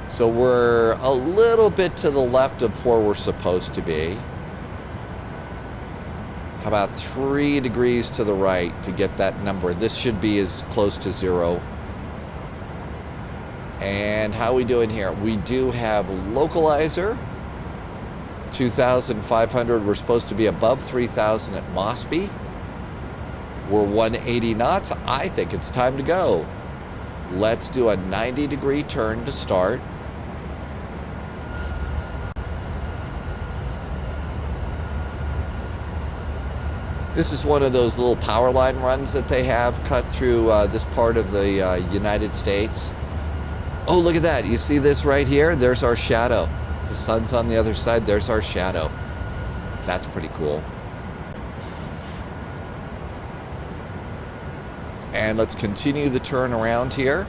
Speaker 1: So we're a little bit to the left of where we're supposed to be. How about 3 degrees to the right to get that number? This should be as close to 0. And how are we doing here? We do have localizer. 2,500. We're supposed to be above 3,000 at Mosby. We're 180 knots. I think it's time to go. Let's do a 90-degree turn to start. This is one of those little power line runs that they have cut through this part of the United States. Oh, look at that. You see this right here? There's our shadow. The sun's on the other side. There's our shadow. That's pretty cool. And let's continue the turn around here.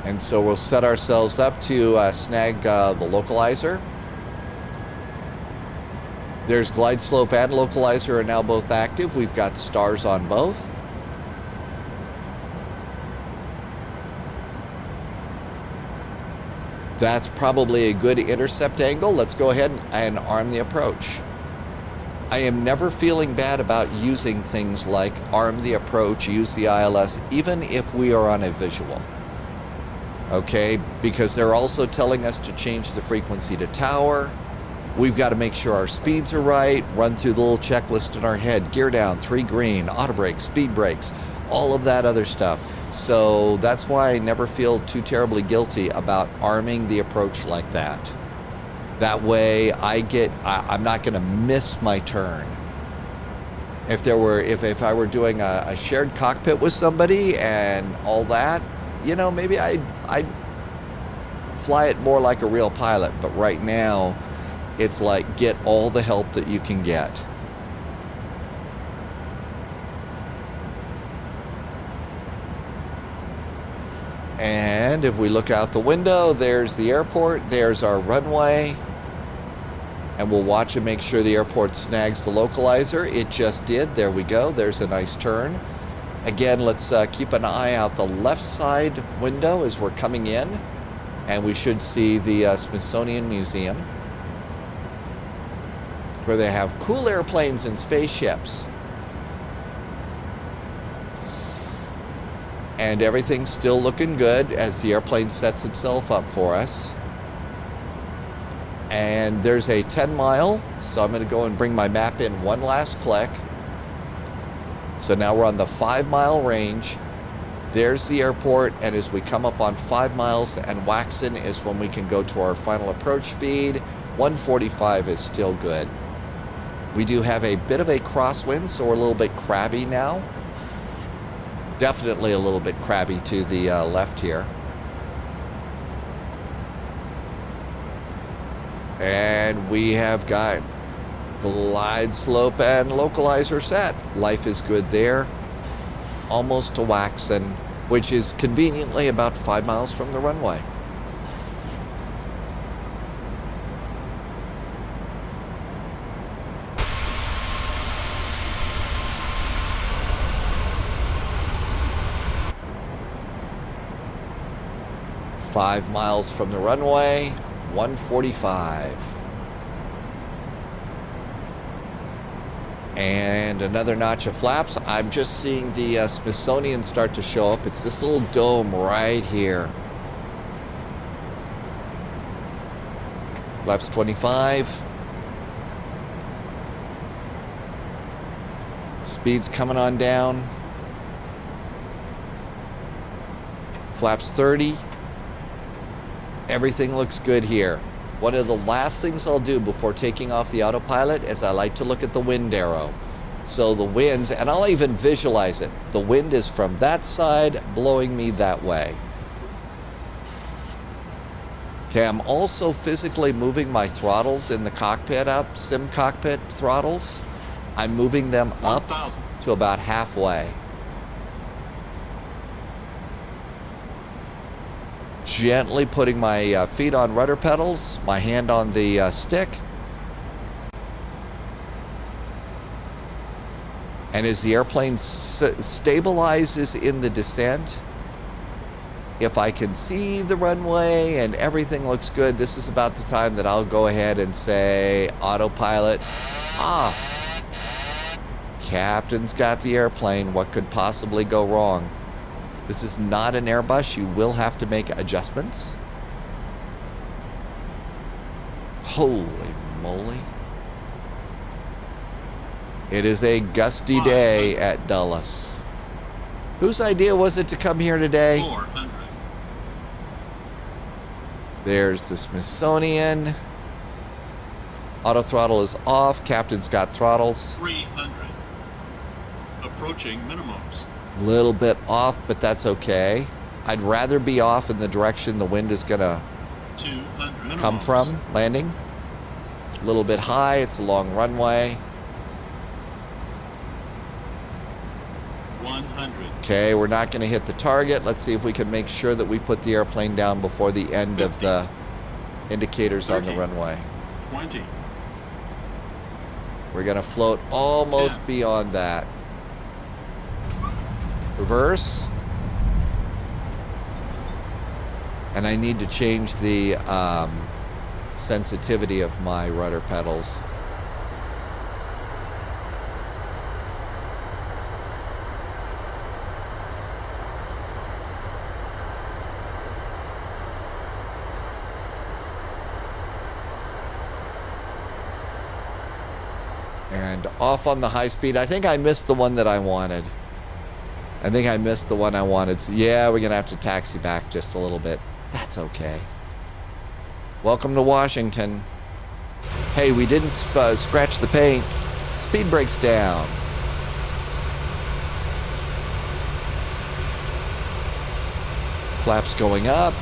Speaker 1: And so we'll set ourselves up to snag the localizer. There's glide slope and localizer are now both active. We've got stars on both. That's probably a good intercept angle. Let's go ahead and arm the approach. I am never feeling bad about using things like arm the approach, use the ILS, even if we are on a visual. Okay, because they're also telling us to change the frequency to tower. We've got to make sure our speeds are right, run through the little checklist in our head, gear down, 3 green, auto brakes, speed brakes, all of that other stuff. So that's why I never feel too terribly guilty about arming the approach like that. That way I'm not going to miss my turn. If I were doing a shared cockpit with somebody and all that, you know, maybe I'd fly it more like a real pilot. But right now, it's like get all the help that you can get. And if we look out the window, there's the airport, there's our runway. And we'll watch and make sure the airport snags the localizer. It just did. There we go. There's a nice turn. Again, let's keep an eye out the left side window as we're coming in. And we should see the Smithsonian Museum, where they have cool airplanes and spaceships. And everything's still looking good as the airplane sets itself up for us. And there's a 10-mile, so I'm going to go and bring my map in one last click. So now we're on the 5-mile range. There's the airport, and as we come up on 5 miles and Waxen is when we can go to our final approach speed. 145 is still good. We do have a bit of a crosswind, so we're a little bit crabby now. Definitely a little bit crabby to the left here. And we have got glide slope and localizer set. Life is good there. Almost to Waxen, which is conveniently about 5 miles from the runway. Five miles from the runway, 145. And another notch of flaps. I'm just seeing the Smithsonian start to show up. It's this little dome right here. Flaps 25. Speed's coming on down. Flaps 30. Everything looks good here. One of the last things I'll do before taking off the autopilot is I like to look at the wind arrow. So the wind, and I'll even visualize it. The wind is from that side blowing me that way. Okay, I'm also physically moving my throttles in the cockpit up, sim cockpit throttles. I'm moving them up to about halfway. Gently putting my feet on rudder pedals, my hand on the stick. And as the airplane stabilizes in the descent, if I can see the runway and everything looks good, this is about the time that I'll go ahead and say autopilot off. Captain's got the airplane. What could possibly go wrong? This is not an Airbus. You will have to make adjustments. Holy moly. It is a gusty day at Dulles. Whose idea was it to come here today?
Speaker 4: 400.
Speaker 1: There's the Smithsonian. Auto throttle is off. Captain's got throttles.
Speaker 4: 300. Approaching minimums.
Speaker 1: A little bit off, but that's okay. I'd rather be off in the direction the wind is going to
Speaker 4: 200.
Speaker 1: come
Speaker 4: Minimums.
Speaker 1: from, landing. A little bit high. It's a long runway.
Speaker 4: 100.
Speaker 1: Okay, we're not going to hit the target. Let's see if we can make sure that we put the airplane down before the end of the indicators on the
Speaker 4: 30.
Speaker 1: runway.
Speaker 4: 20.
Speaker 1: We're going to float almost
Speaker 4: 10.
Speaker 1: beyond that. Reverse. And I need to change the sensitivity of my rudder pedals. And off on the high speed. I think I missed the one that I wanted. I think I missed the one I wanted. So yeah, we're going to have to taxi back just a little bit. That's okay. Welcome to Washington. Hey, we didn't scratch the paint. Speed brakes down. Flaps going up.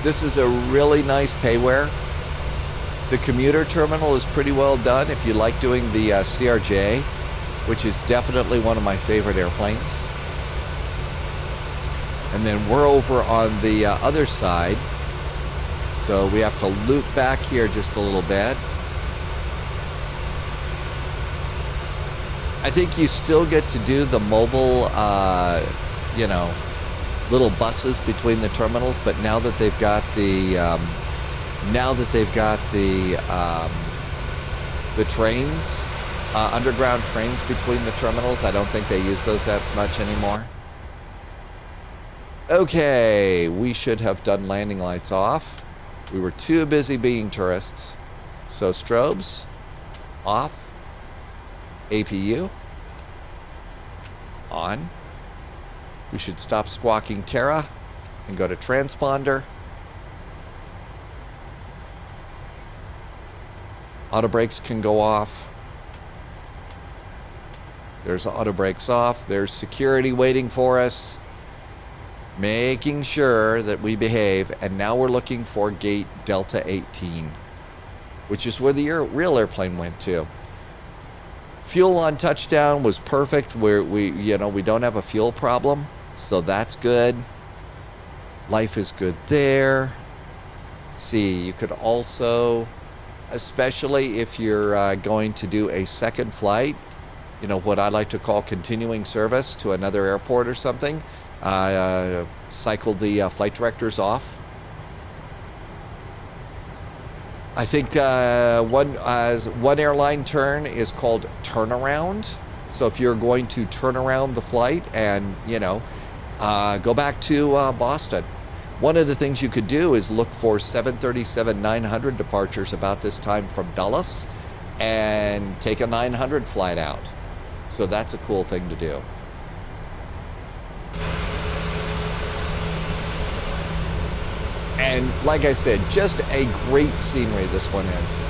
Speaker 1: This is a really nice payware. The commuter terminal is pretty well done if you like doing the CRJ, which is definitely one of my favorite airplanes. And then we're over on the other side, so we have to loop back here just a little bit. I think you still get to do the mobile, you know, little buses between the terminals, but now that they've got the trains, underground trains between the terminals, I don't think they use those that much anymore. Okay, we should have done landing lights off. We were too busy being tourists. So strobes off, APU on. We should stop squawking Terra and go to transponder. Auto brakes can go off. There's auto brakes off. There's security waiting for us, making sure that we behave. And now we're looking for gate Delta 18, which is where the real airplane went to. Fuel on touchdown was perfect. We don't have a fuel problem, so that's good. Life is good there. Let's see, you could also, especially if you're going to do a second flight, you know, what I like to call continuing service to another airport or something, cycle the flight directors off. I think one airline term is called turnaround. So if you're going to turn around the flight and, you know, go back to Boston, one of the things you could do is look for 737-900 departures about this time from Dulles and take a 900 flight out. So that's a cool thing to do. And like I said, just a great scenery this one is.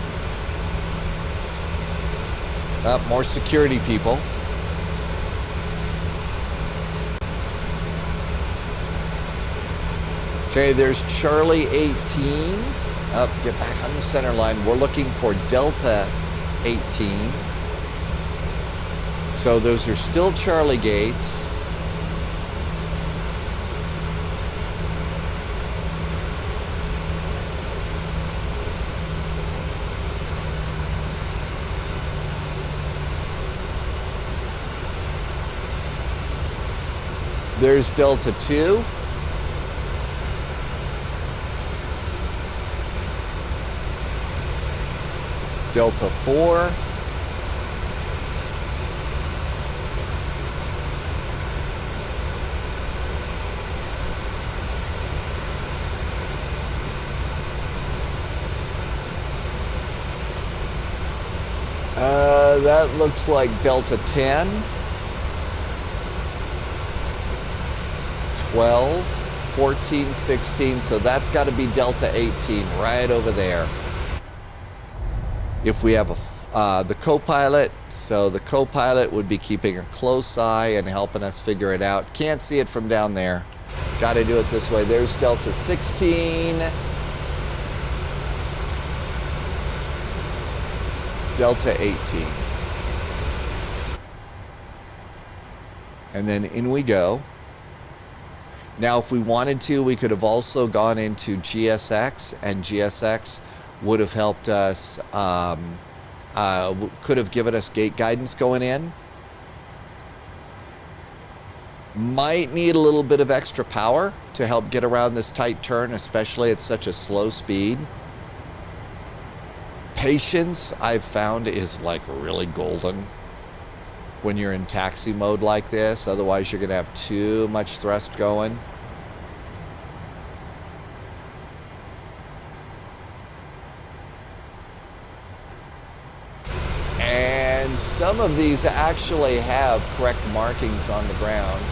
Speaker 1: More security people. Okay, there's Charlie 18. Get back on the center line. We're looking for Delta 18. So those are still Charlie gates. There's Delta 2. Delta 4. That looks like Delta 10, 12, 14, 16. So that's got to be Delta 18 right over there. If we have the co-pilot, so the co-pilot would be keeping a close eye and helping us figure it out. Can't see it from down there. Got to do it this way. There's Delta 16. Delta 18. And then in we go. Now, if we wanted to, we could have also gone into GSX, and GSX would have helped us, could have given us gate guidance going in. Might need a little bit of extra power to help get around this tight turn, especially at such a slow speed. Patience, I've found, is like really golden when you're in taxi mode like this. Otherwise, you're going to have too much thrust going. And some of these actually have correct markings on the ground.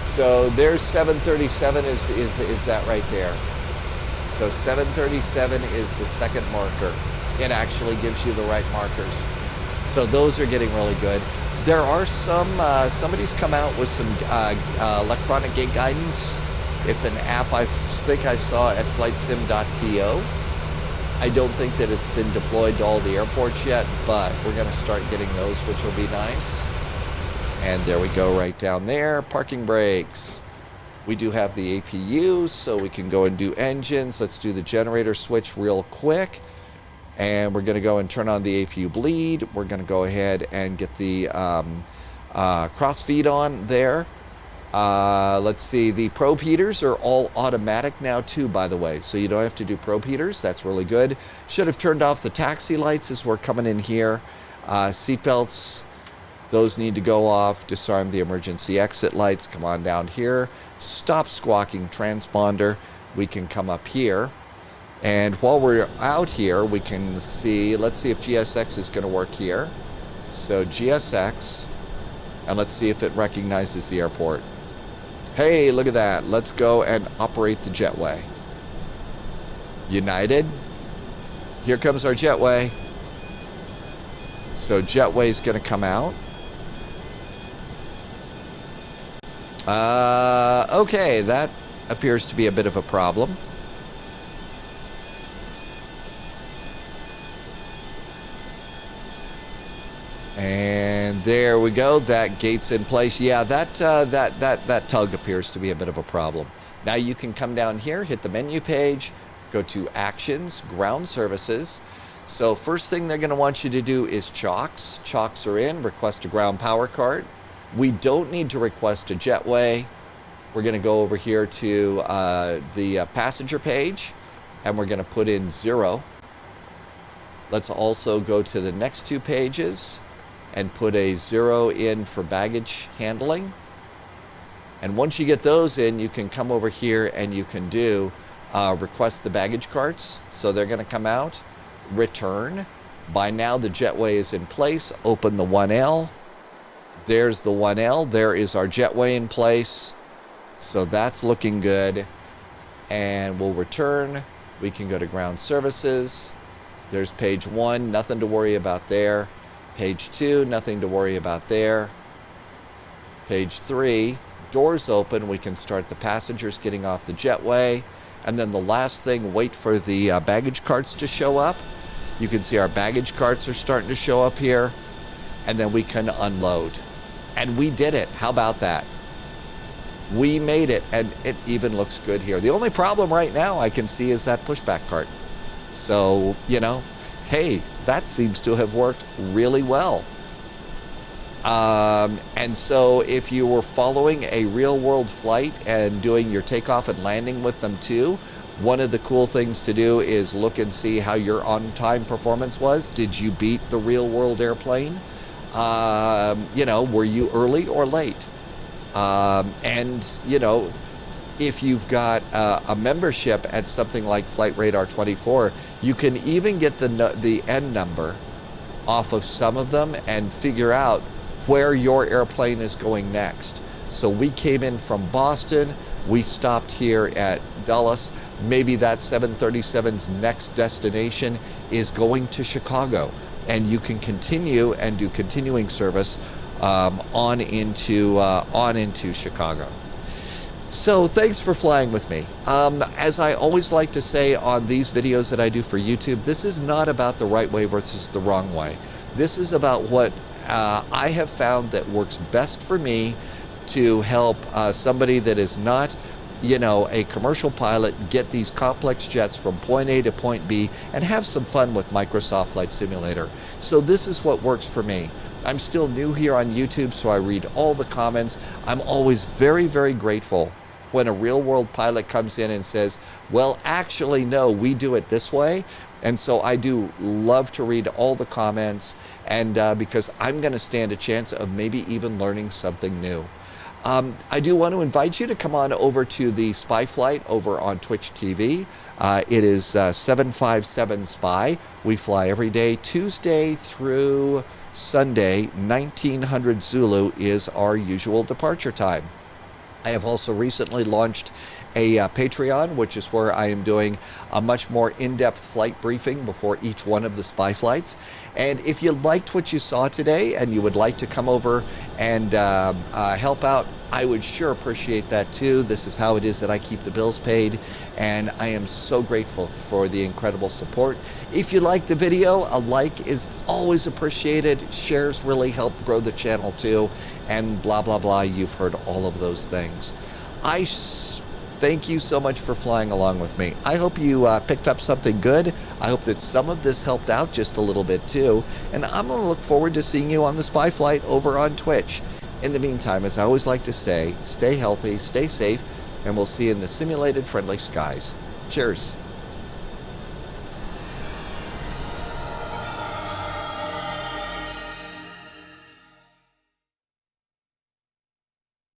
Speaker 1: So there's 737 is that right there. So 737 is the second marker. It actually gives you the right markers. So those are getting really good. There are some, somebody's come out with some electronic gate guidance. It's an app I think I saw at flightsim.to. I don't think that it's been deployed to all the airports yet, but we're going to start getting those, which will be nice. And there we go right down there. Parking brakes. We do have the APU, so we can go and do engines. Let's do the generator switch real quick. And we're going to go and turn on the APU bleed. We're going to go ahead and get the cross feed on there. Let's see, the probe heaters are all automatic now too, by the way. So you don't have to do probe heaters. That's really good. Should have turned off the taxi lights as we're coming in here. Seatbelts, those need to go off. Disarm the emergency exit lights. Come on down here. Stop squawking transponder. We can come up here. And while we're out here, we can see, let's see if GSX is going to work here. So GSX, and let's see if it recognizes the airport. Hey, look at that. Let's go and operate the jetway. United. Here comes our jetway. So jetway is going to come out. Okay, that appears to be a bit of a problem. And there we go. That gate's in place. Yeah, that tug appears to be a bit of a problem. Now you can come down here, hit the menu page, go to Actions, Ground Services. So first thing they're going to want you to do is chocks. Chocks are in. Request a ground power card. We don't need to request a jetway. We're going to go over here to the passenger page, and we're going to put in 0. Let's also go to the next two pages and put a 0 in for baggage handling. And once you get those in, you can come over here and you can do request the baggage carts. So they're going to come out, return. By now the jetway is in place. Open the 1L. There's the 1L. There is our jetway in place. So that's looking good. And we'll return. We can go to ground services. There's page 1, nothing to worry about there. Page 2, nothing to worry about there. Page 3, doors open. We can start the passengers getting off the jetway. And then the last thing, wait for the baggage carts to show up. You can see our baggage carts are starting to show up here. And then we can unload. And we did it. How about that? We made it, and it even looks good here. The only problem right now I can see is that pushback cart. So, you know, hey, that seems to have worked really well. And so if you were following a real-world flight and doing your takeoff and landing with them too, one of the cool things to do is look and see how your on-time performance was. Did you beat the real-world airplane? You know, were you early or late? And, you know, if you've got a membership at something like Flight Radar 24, you can even get the N number off of some of them and figure out where your airplane is going next. So we came in from Boston, we stopped here at Dulles. Maybe that 737's next destination is going to Chicago, and you can continue and do continuing service on into Chicago. So thanks for flying with me. As I always like to say on these videos that I do for YouTube, this is not about the right way versus the wrong way. This is about what I have found that works best for me to help somebody that is not, you know, a commercial pilot get these complex jets from point A to point B and have some fun with Microsoft Flight Simulator. So this is what works for me. I'm still new here on YouTube, so I read all the comments. I'm always very, very grateful when a real-world pilot comes in and says, well, actually, no, we do it this way. And so I do love to read all the comments, and because I'm going to stand a chance of maybe even learning something new. I do want to invite you to come on over to the Spy Flight over on Twitch TV. It is 757 Spy. We fly every day, Tuesday through Sunday. 1900 Zulu is our usual departure time. I have also recently launched a Patreon, which is where I am doing a much more in-depth flight briefing before each one of the spy flights. And if you liked what you saw today and you would like to come over and help out, I would sure appreciate that too. This is how it is that I keep the bills paid, and I am so grateful for the incredible support. If you like the video, a like is always appreciated. Shares really help grow the channel too, and blah, blah, blah. You've heard all of those things. Thank you so much for flying along with me. I hope you picked up something good. I hope that some of this helped out just a little bit too. And I'm going to look forward to seeing you on the Spy Flight over on Twitch. In the meantime, as I always like to say, stay healthy, stay safe, and we'll see you in the simulated friendly skies. Cheers.